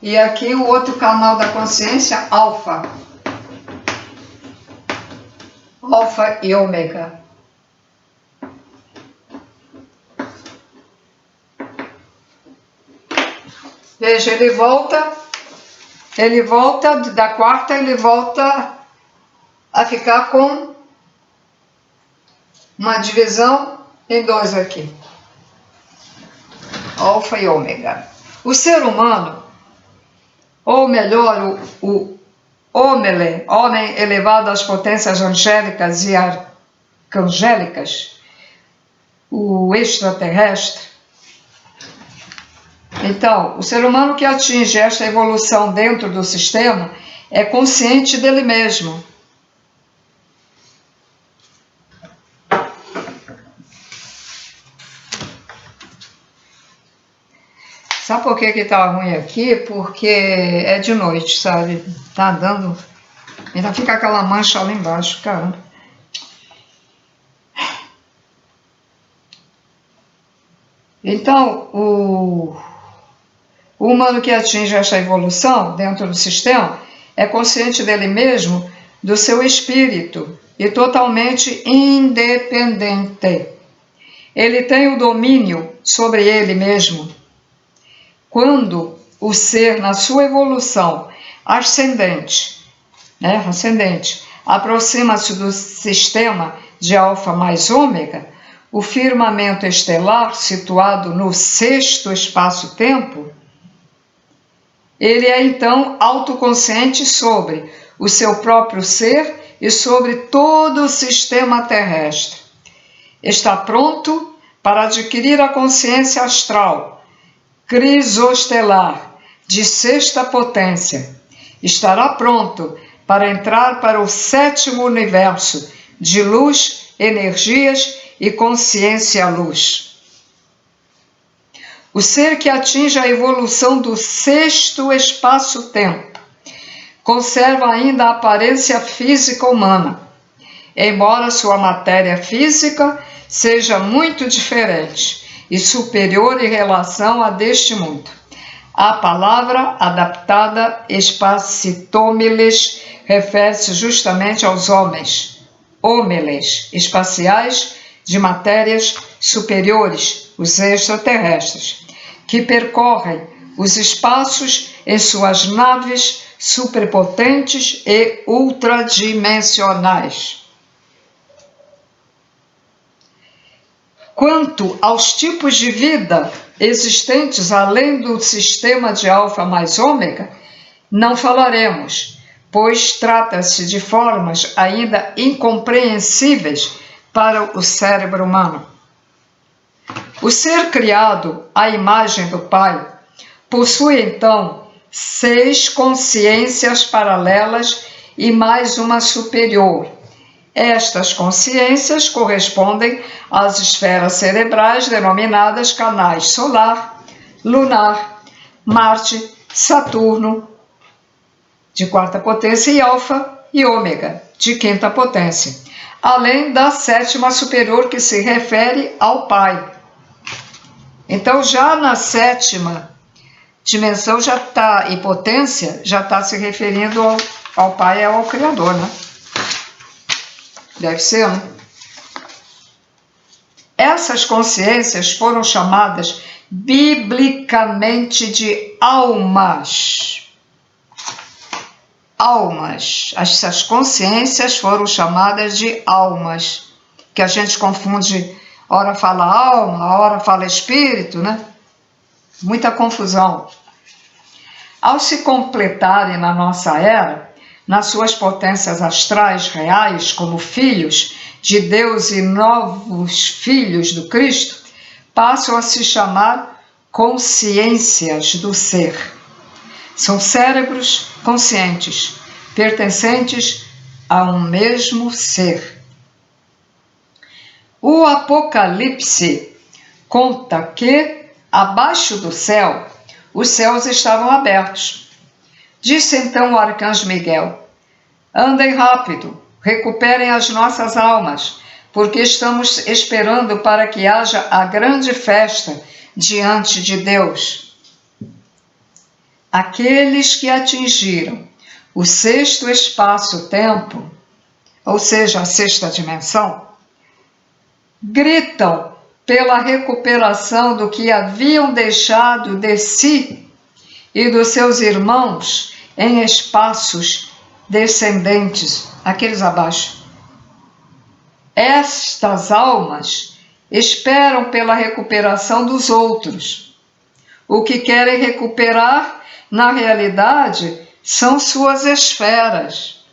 E aqui o outro canal da consciência, alfa. Alfa e ômega. Veja, ele volta da quarta, ele volta a ficar com uma divisão em dois aqui. Alfa e ômega. O ser humano, ou melhor, o homem elevado às potências angélicas e arcangélicas, o extraterrestre. Então, o ser humano que atinge esta evolução dentro do sistema é consciente dele mesmo. Sabe por que tá ruim aqui? Porque é de noite, sabe? Tá dando... Ainda fica aquela mancha lá embaixo, caramba. Então, o humano que atinge esta evolução dentro do sistema é consciente dele mesmo, do seu espírito, e totalmente independente. Ele tem o domínio sobre ele mesmo. Quando o ser, na sua evolução ascendente, aproxima-se do sistema de alfa mais ômega, o firmamento estelar situado no sexto espaço-tempo, ele é então autoconsciente sobre o seu próprio ser e sobre todo o sistema terrestre. Está pronto para adquirir a consciência astral, crisostelar, de sexta potência. Estará pronto para entrar para o sétimo universo de luz, energias e consciência-luz. O ser que atinge a evolução do sexto espaço-tempo conserva ainda a aparência física humana, embora sua matéria física seja muito diferente e superior em relação a deste mundo. A palavra adaptada espacitomíles refere-se justamente aos homens, homíles espaciais de matérias superiores, os extraterrestres, que percorrem os espaços em suas naves superpotentes e ultradimensionais. Quanto aos tipos de vida existentes além do sistema de alfa mais ômega, não falaremos, pois trata-se de formas ainda incompreensíveis para o cérebro humano. O ser criado à imagem do Pai possui então 6 consciências paralelas e mais uma superior, Estas consciências correspondem às esferas cerebrais denominadas canais solar, lunar, Marte, Saturno, de quarta potência, e Alfa e Ômega, de quinta potência, além da sétima superior, que se refere ao Pai. Então, já na sétima dimensão já está, e potência, já está se referindo ao Pai e ao Criador, né? Deve ser, né? Essas consciências foram chamadas biblicamente de almas. Almas. Essas consciências foram chamadas de almas, que a gente confunde, ora fala alma, ora fala espírito, né? Muita confusão. Ao se completarem na nossa era, nas suas potências astrais reais, como filhos de Deus e novos filhos do Cristo, passam a se chamar consciências do ser. São cérebros conscientes, pertencentes a um mesmo ser. O Apocalipse conta que, abaixo do céu, os céus estavam abertos. Disse então o arcanjo Miguel: andem rápido, recuperem as nossas almas, porque estamos esperando para que haja a grande festa diante de Deus. Aqueles que atingiram o sexto espaço-tempo, ou seja, a sexta dimensão, gritam pela recuperação do que haviam deixado de si e dos seus irmãos em espaços descendentes, aqueles abaixo. Estas almas esperam pela recuperação dos outros. O que querem recuperar, na realidade, são suas esferas,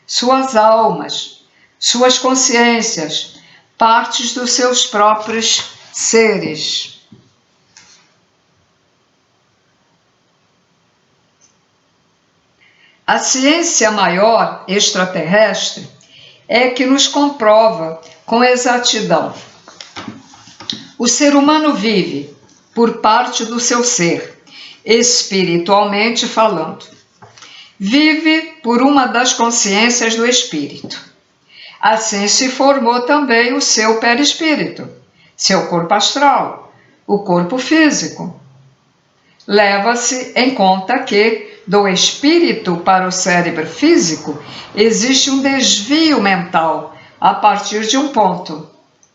suas almas, suas consciências, partes dos seus próprios seres. A ciência maior extraterrestre é que nos comprova com exatidão. O ser humano vive por parte do seu ser, espiritualmente falando. Vive por uma das consciências do espírito. Assim se formou também o seu perispírito, seu corpo astral, o corpo físico. Leva-se em conta que, do espírito para o cérebro físico, existe um desvio mental a partir de um ponto,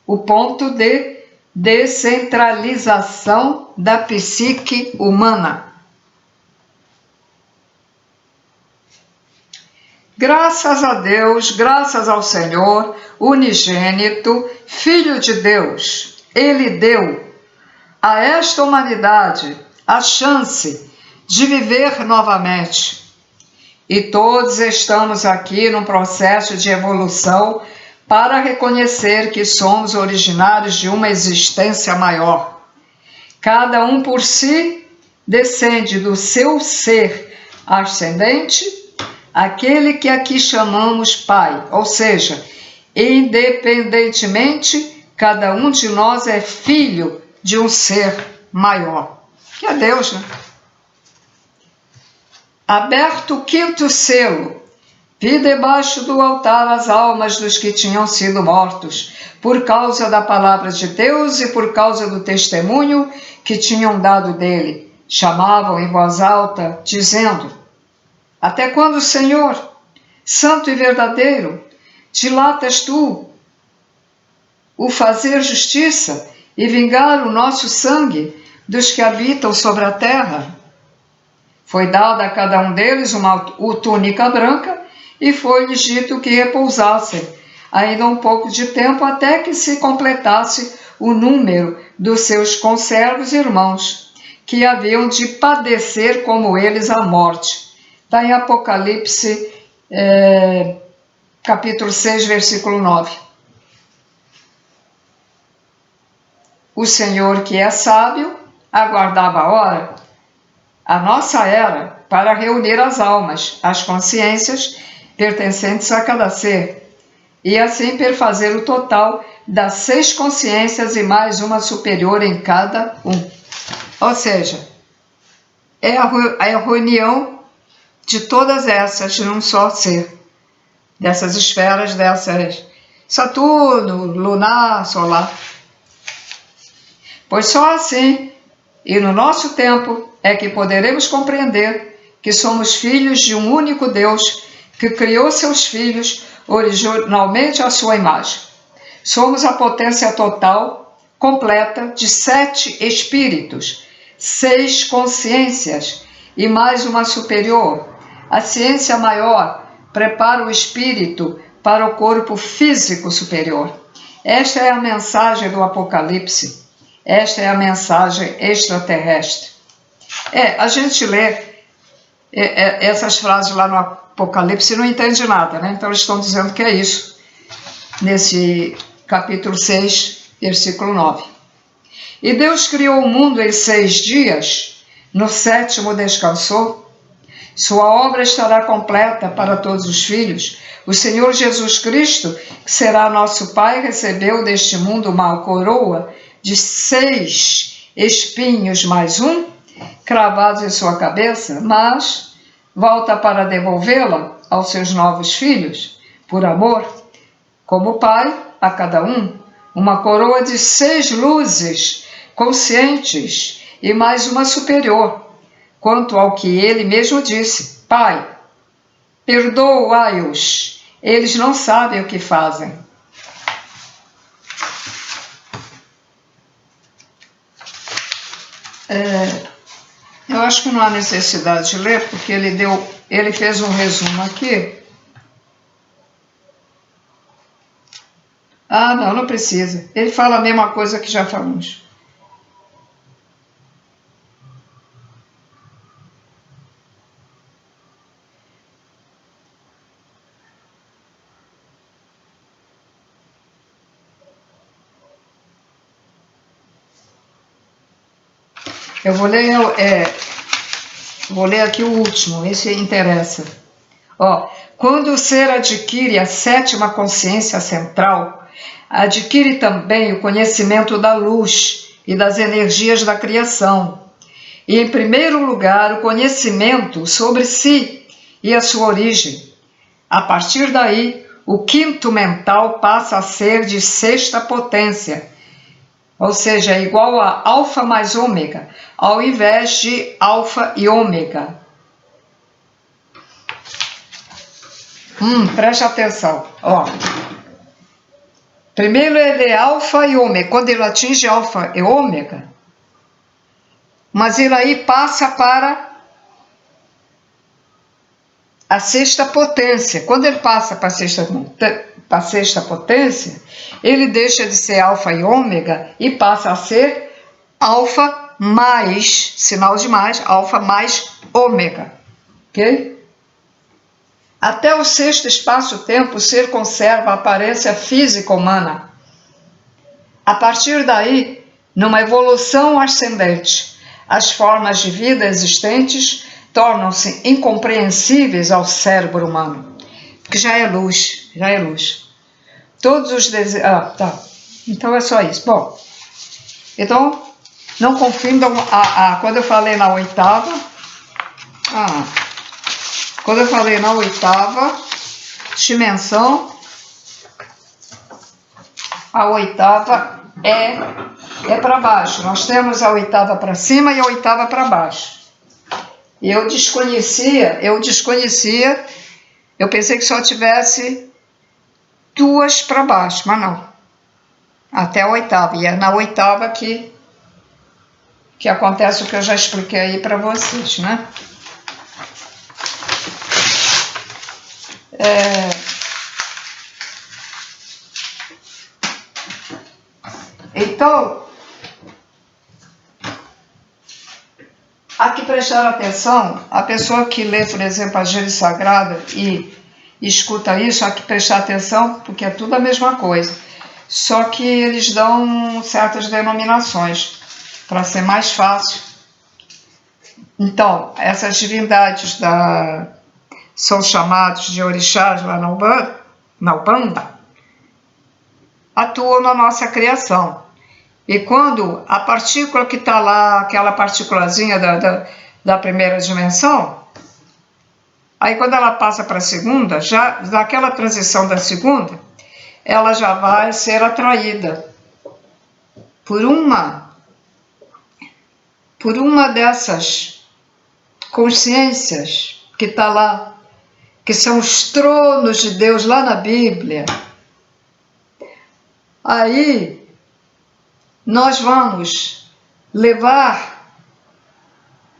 o ponto de descentralização da psique humana. Graças a Deus, graças ao Senhor, unigênito, Filho de Deus, Ele deu a esta humanidade a chance de viver novamente. E todos estamos aqui num processo de evolução para reconhecer que somos originários de uma existência maior. Cada um por si descende do seu ser ascendente, aquele que aqui chamamos Pai, ou seja, independentemente, cada um de nós é filho de um ser maior, que é Deus, né? Aberto o quinto selo, vi debaixo do altar as almas dos que tinham sido mortos, por causa da palavra de Deus e por causa do testemunho que tinham dado dele. Chamavam em voz alta, dizendo: até quando, Senhor, santo e verdadeiro, dilatas tu o fazer justiça e vingar o nosso sangue dos que habitam sobre a terra? Foi dada a cada um deles uma túnica branca e foi-lhes dito que repousassem ainda um pouco de tempo até que se completasse o número dos seus conservos irmãos, que haviam de padecer como eles a morte. Está em Apocalipse, capítulo 6, versículo 9. O Senhor, que é sábio, aguardava a hora, a nossa era, para reunir as almas, as consciências pertencentes a cada ser, e assim perfazer o total das 6 consciências e mais uma superior em cada um. Ou seja, é a reunião de todas essas num só ser, dessas esferas, dessas Saturno, lunar, solar. Pois só assim, e no nosso tempo, é que poderemos compreender que somos filhos de um único Deus que criou seus filhos originalmente à sua imagem. Somos a potência total, completa, de 7 espíritos, 6 consciências e mais uma superior. A ciência maior prepara o espírito para o corpo físico superior. Esta é a mensagem do Apocalipse. Esta é a mensagem extraterrestre. A gente lê essas frases lá no Apocalipse e não entende nada, né? Então eles estão dizendo que é isso, nesse capítulo 6, versículo 9. E Deus criou o mundo em 6 dias, no 7º descansou. Sua obra estará completa para todos os filhos. O Senhor Jesus Cristo, que será nosso Pai, recebeu deste mundo uma coroa de 6 espinhos mais um, cravados em sua cabeça, mas volta para devolvê-la aos seus novos filhos, por amor, como Pai a cada um, uma coroa de 6 luzes conscientes e mais uma superior, quanto ao que ele mesmo disse: Pai, perdoai-os, eles não sabem o que fazem. Eu acho que não há necessidade de ler, porque ele fez um resumo aqui. Ah, não precisa. Ele fala a mesma coisa que já falamos. Eu vou ler aqui o último, esse interessa. Quando o ser adquire a 7ª consciência central, adquire também o conhecimento da luz e das energias da criação. E, em primeiro lugar, o conhecimento sobre si e a sua origem. A partir daí, o 5º mental passa a ser de 6ª potência, ou seja, é igual a alfa mais ômega, ao invés de alfa e ômega. Preste atenção. Primeiro ele é alfa e ômega. Quando ele atinge alfa e ômega, mas ele aí passa para a 6ª potência. Quando ele passa para a 6ª potência, ele deixa de ser alfa e ômega e passa a ser alfa mais, sinal de mais, alfa mais ômega. Ok? Até o 6º espaço-tempo, o ser conserva a aparência física humana. A partir daí, numa evolução ascendente, as formas de vida existentes tornam-se incompreensíveis ao cérebro humano, que já é luz. Todos os desejos... Então é só isso. Bom, então não confundam quando eu falei na 8ª... Quando eu falei na 8ª dimensão, a 8ª é para baixo. Nós temos a 8ª para cima e a 8ª para baixo. E eu desconhecia, eu pensei que só tivesse 2 para baixo, mas não. Até a 8ª. E é na 8ª que acontece o que eu já expliquei aí para vocês, né? Então, há que prestar atenção, a pessoa que lê, por exemplo, a Gênesis Sagrada e escuta isso, há que prestar atenção, porque é tudo a mesma coisa. Só que eles dão certas denominações, para ser mais fácil. Então, essas divindades são chamados de orixás lá na Ubanda, atuam na nossa criação. E quando a partícula que está lá, aquela partículazinha da primeira dimensão, aí quando ela passa para a segunda, já daquela transição da segunda, ela já vai ser atraída por uma dessas consciências que está lá, que são os tronos de Deus lá na Bíblia. Aí nós vamos levar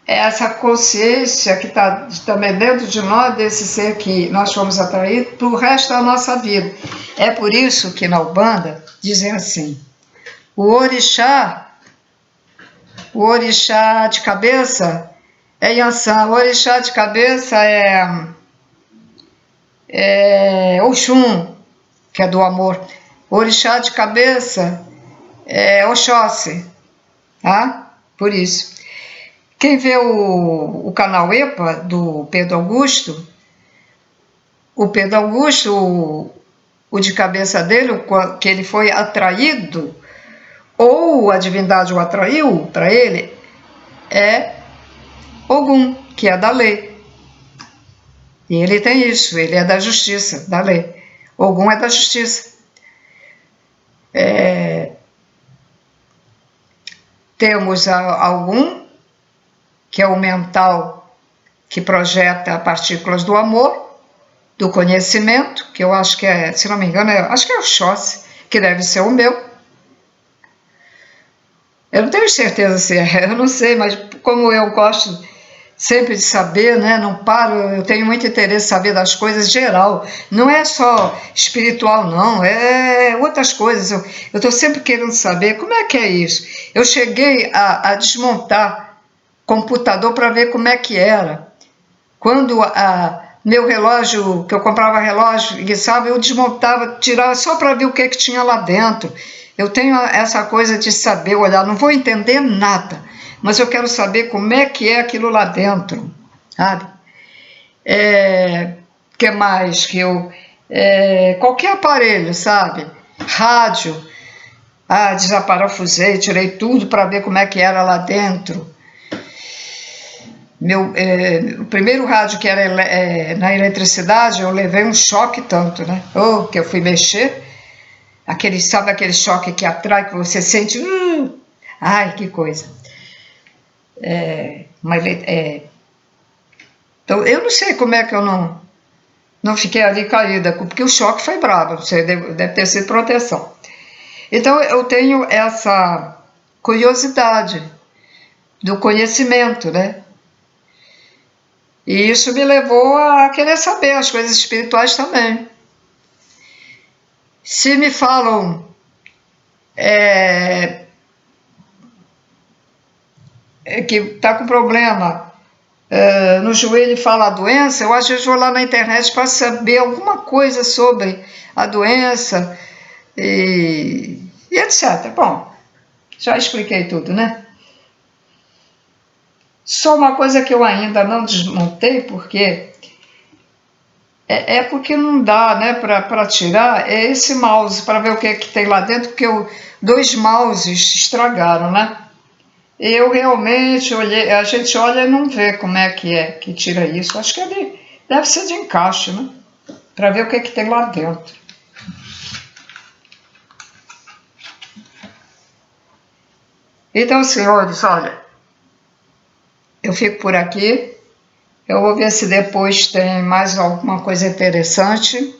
essa consciência que está também dentro de nós, desse ser que nós fomos atraídos, para o resto da nossa vida. É por isso que na Umbanda dizem assim: o orixá de cabeça é Yansan, o orixá de cabeça é Oxum, que é do amor. O orixá de cabeça é Oxóssi, tá? Por isso. Quem vê o canal EPA do Pedro Augusto, o Pedro Augusto, o de cabeça dele, que ele foi atraído, ou a divindade o atraiu para ele, é Ogum, que é da lei. E ele tem isso, ele é da justiça, da lei. Ogum é da justiça. Temos algum, que é o mental que projeta partículas do amor, do conhecimento, que eu acho que é, se não me engano, acho que é o Oxóssi, que deve ser o meu. Eu não tenho certeza se é, eu não sei, mas como eu gosto sempre de saber, né, não paro, eu tenho muito interesse em saber das coisas geral, não é só espiritual não, é outras coisas, eu estou sempre querendo saber como é que é isso. Eu cheguei a desmontar computador para ver como é que era. Quando meu relógio, que eu comprava relógio, guiçava, eu desmontava, tirava só para ver o que tinha lá dentro. Eu tenho essa coisa de saber olhar, não vou entender nada, mas eu quero saber como é que é aquilo lá dentro, sabe? Que mais que eu... qualquer aparelho, sabe? Rádio, desaparafusei, tirei tudo para ver como é que era lá dentro. O primeiro rádio que era na eletricidade, eu levei um choque tanto, né? Que eu fui mexer, sabe aquele choque que atrai, que você sente, ai, que coisa. Então, eu não sei como é que eu não fiquei ali caída, porque o choque foi bravo, você deve ter sido proteção. Então, eu tenho essa curiosidade do conhecimento, né? E isso me levou a querer saber as coisas espirituais também. Se me falam que está com problema no joelho e fala a doença, eu às vezes vou lá na internet para saber alguma coisa sobre a doença e etc. Bom, já expliquei tudo, né? Só uma coisa que eu ainda não desmontei, porque porque não dá, né, para tirar, é esse mouse, para ver o que é que tem lá dentro, porque 2 mouses estragaram, né? Eu realmente olhei, a gente olha e não vê como é que tira isso. Acho que deve ser de encaixe, né? Para ver o que é que tem lá dentro. Então, senhores, olha, eu fico por aqui. Eu vou ver se depois tem mais alguma coisa interessante.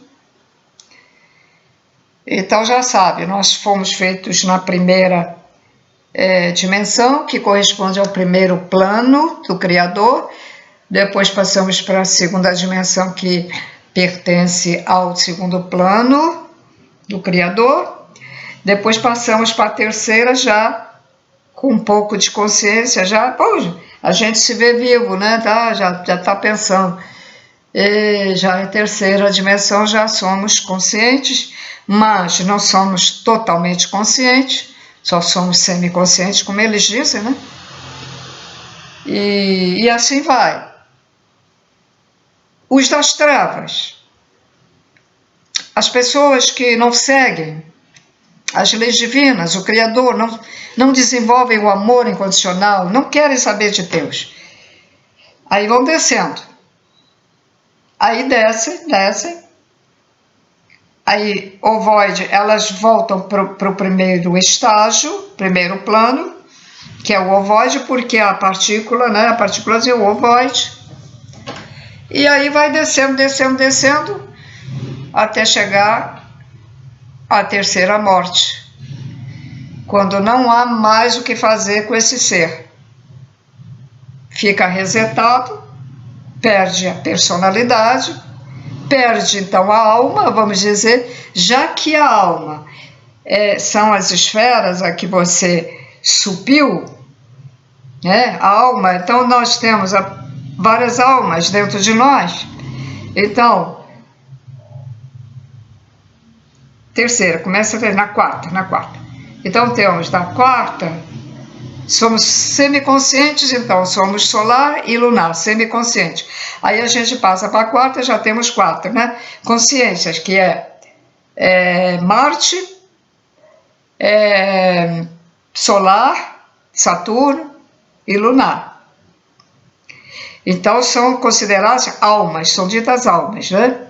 Então já sabe, nós fomos feitos na primeira dimensão, que corresponde ao primeiro plano do Criador. Depois passamos para a segunda dimensão, que pertence ao segundo plano do Criador. Depois passamos para a terceira, já com um pouco de consciência, a gente se vê vivo, né? Já está pensando. E já em terceira dimensão já somos conscientes, mas não somos totalmente conscientes, só somos semiconscientes, como eles dizem, né? E assim vai. Os das trevas, as pessoas que não seguem as leis divinas, o Criador, não desenvolvem o amor incondicional, não querem saber de Deus. Aí vão descendo. Aí descem. Aí, ovoide, elas voltam para o primeiro estágio, primeiro plano, que é o ovoide, porque a partícula, né? A partículazinha, o ovoide. E aí vai descendo, até chegar à terceira morte, quando não há mais o que fazer com esse ser. Fica resetado, perde a personalidade, perde então a alma, vamos dizer, já que a alma são as esferas a que você subiu, né? A alma, então nós temos várias almas dentro de nós. Então, terceira, começa na quarta. Então temos na quarta, somos semiconscientes, então somos solar e lunar, semiconsciente. Aí a gente passa para a quarta, já temos 4, né? Consciências, que é Marte, solar, Saturno e lunar. Então são consideradas almas, são ditas almas, né?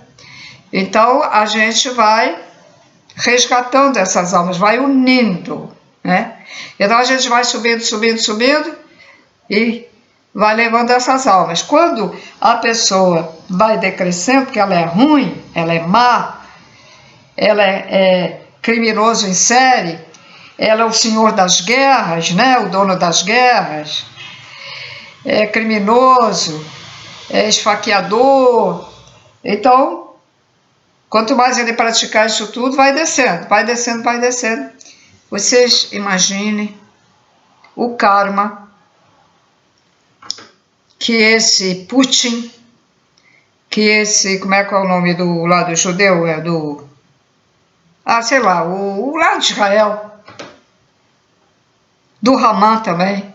Então a gente vai resgatando essas almas, vai unindo, né? Então a gente vai subindo e vai levando essas almas. Quando a pessoa vai decrescendo, porque ela é ruim, ela é má, ela é criminoso em série, ela é o senhor das guerras, né? O dono das guerras, é criminoso, é esfaqueador. Então, quanto mais ele praticar isso tudo, vai descendo. Vocês imaginem o karma que esse Putin, que esse, como é que é o nome do lado judeu? Sei lá, o lado de Israel, do Haman também.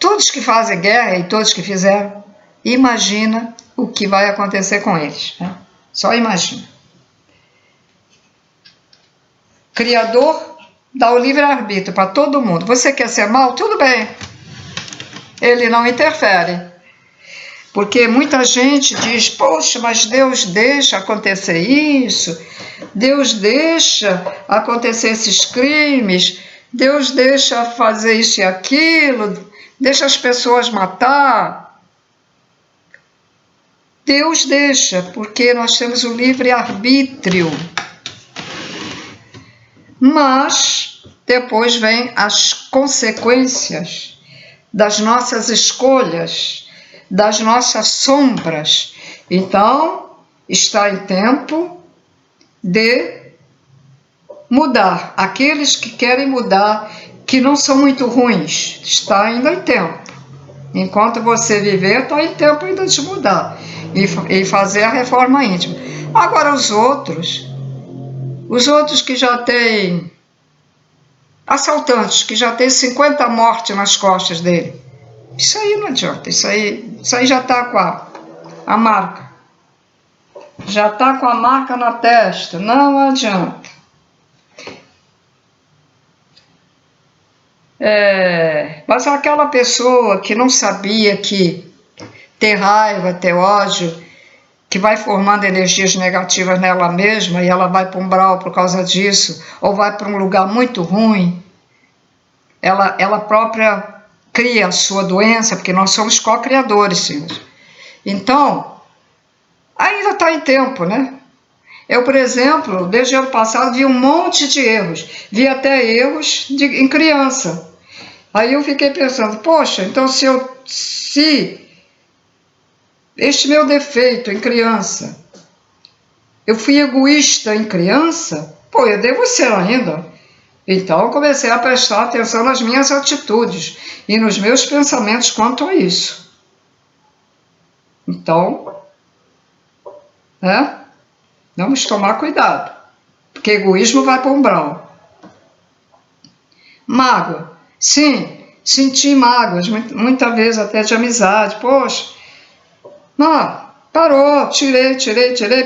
Todos que fazem guerra e todos que fizeram, imagina o que vai acontecer com eles, né? Só imagina. Criador dá o livre-arbítrio para todo mundo. Você quer ser mal? Tudo bem. Ele não interfere. Porque muita gente diz, poxa, mas Deus deixa acontecer isso, Deus deixa acontecer esses crimes, Deus deixa fazer isso e aquilo, deixa as pessoas matar. Deus deixa, porque nós temos o livre-arbítrio. Mas depois vem as consequências das nossas escolhas, das nossas sombras. Então, está em tempo de mudar. Aqueles que querem mudar, que não são muito ruins, está ainda em tempo. Enquanto você viver, está em tempo ainda de mudar e fazer a reforma íntima. Agora os outros que já têm assaltantes, que já têm 50 mortes nas costas dele, isso aí não adianta, isso aí já está com a marca. Já está com a marca na testa, não adianta. Mas aquela pessoa que não sabia que ter raiva, ter ódio, que vai formando energias negativas nela mesma e ela vai para um umbral por causa disso, ou vai para um lugar muito ruim, ela própria cria a sua doença, porque nós somos co-criadores, senhores. Então, ainda está em tempo, né? Eu, por exemplo, desde o ano passado, vi um monte de erros. Vi até erros em criança. Aí eu fiquei pensando, poxa, então se este meu defeito em criança, eu fui egoísta em criança, eu devo ser ainda. Então eu comecei a prestar atenção nas minhas atitudes e nos meus pensamentos quanto a isso. Então, vamos tomar cuidado, porque egoísmo vai para o umbral. Mágoa. Sim, senti mágoas, muitas vezes até de amizade. Poxa, não, parou, tirei,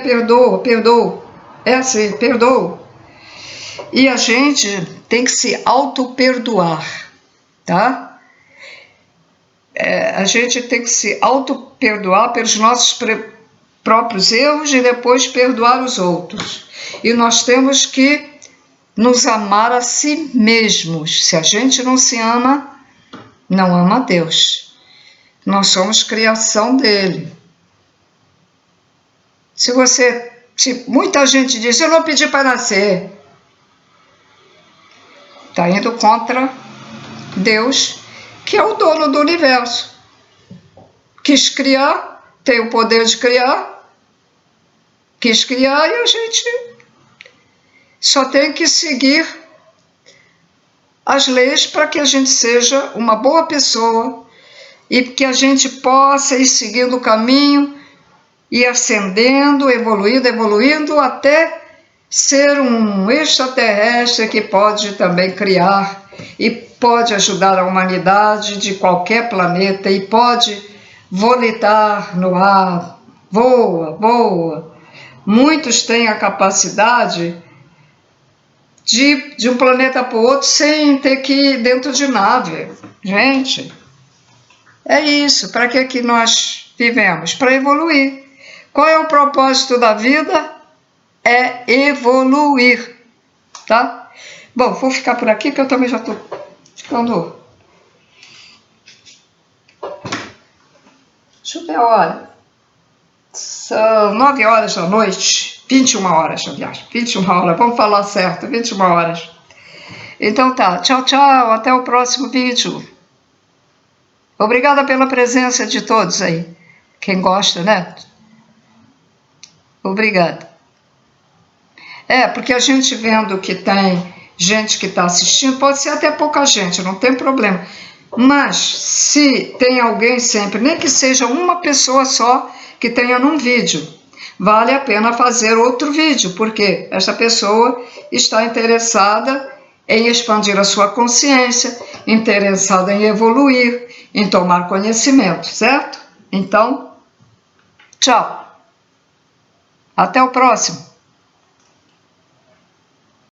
perdoo. É assim, perdoo. E a gente tem que se auto-perdoar, tá? A gente tem que se auto-perdoar pelos nossos próprios erros e depois perdoar os outros. E nós temos que nos amar a si mesmos. Se a gente não se ama, não ama a Deus. Nós somos criação dele. Se muita gente diz, eu não pedi para nascer, está indo contra Deus, que é o dono do universo. Quis criar, tem o poder de criar, quis criar e a gente só tem que seguir as leis para que a gente seja uma boa pessoa e que a gente possa ir seguindo o caminho e ascendendo, evoluindo até ser um extraterrestre que pode também criar e pode ajudar a humanidade de qualquer planeta e pode voletar no ar, voa. Muitos têm a capacidade de um planeta para o outro sem ter que ir dentro de nave. Gente, é isso. Para que nós vivemos? Para evoluir. Qual é o propósito da vida? É evoluir, tá? Bom, vou ficar por aqui que eu também já estou ficando... Deixa eu ver a hora. São 9 horas da noite, 21 horas, aliás, 21 horas, vamos falar certo, 21 horas. Então tá, tchau, até o próximo vídeo. Obrigada pela presença de todos aí, quem gosta, né? Obrigada. Porque a gente vendo que tem gente que está assistindo, pode ser até pouca gente, não tem problema. Mas se tem alguém sempre, nem que seja uma pessoa só que tenha num vídeo, vale a pena fazer outro vídeo, porque essa pessoa está interessada em expandir a sua consciência, interessada em evoluir, em tomar conhecimento, certo? Então, tchau. Até o próximo.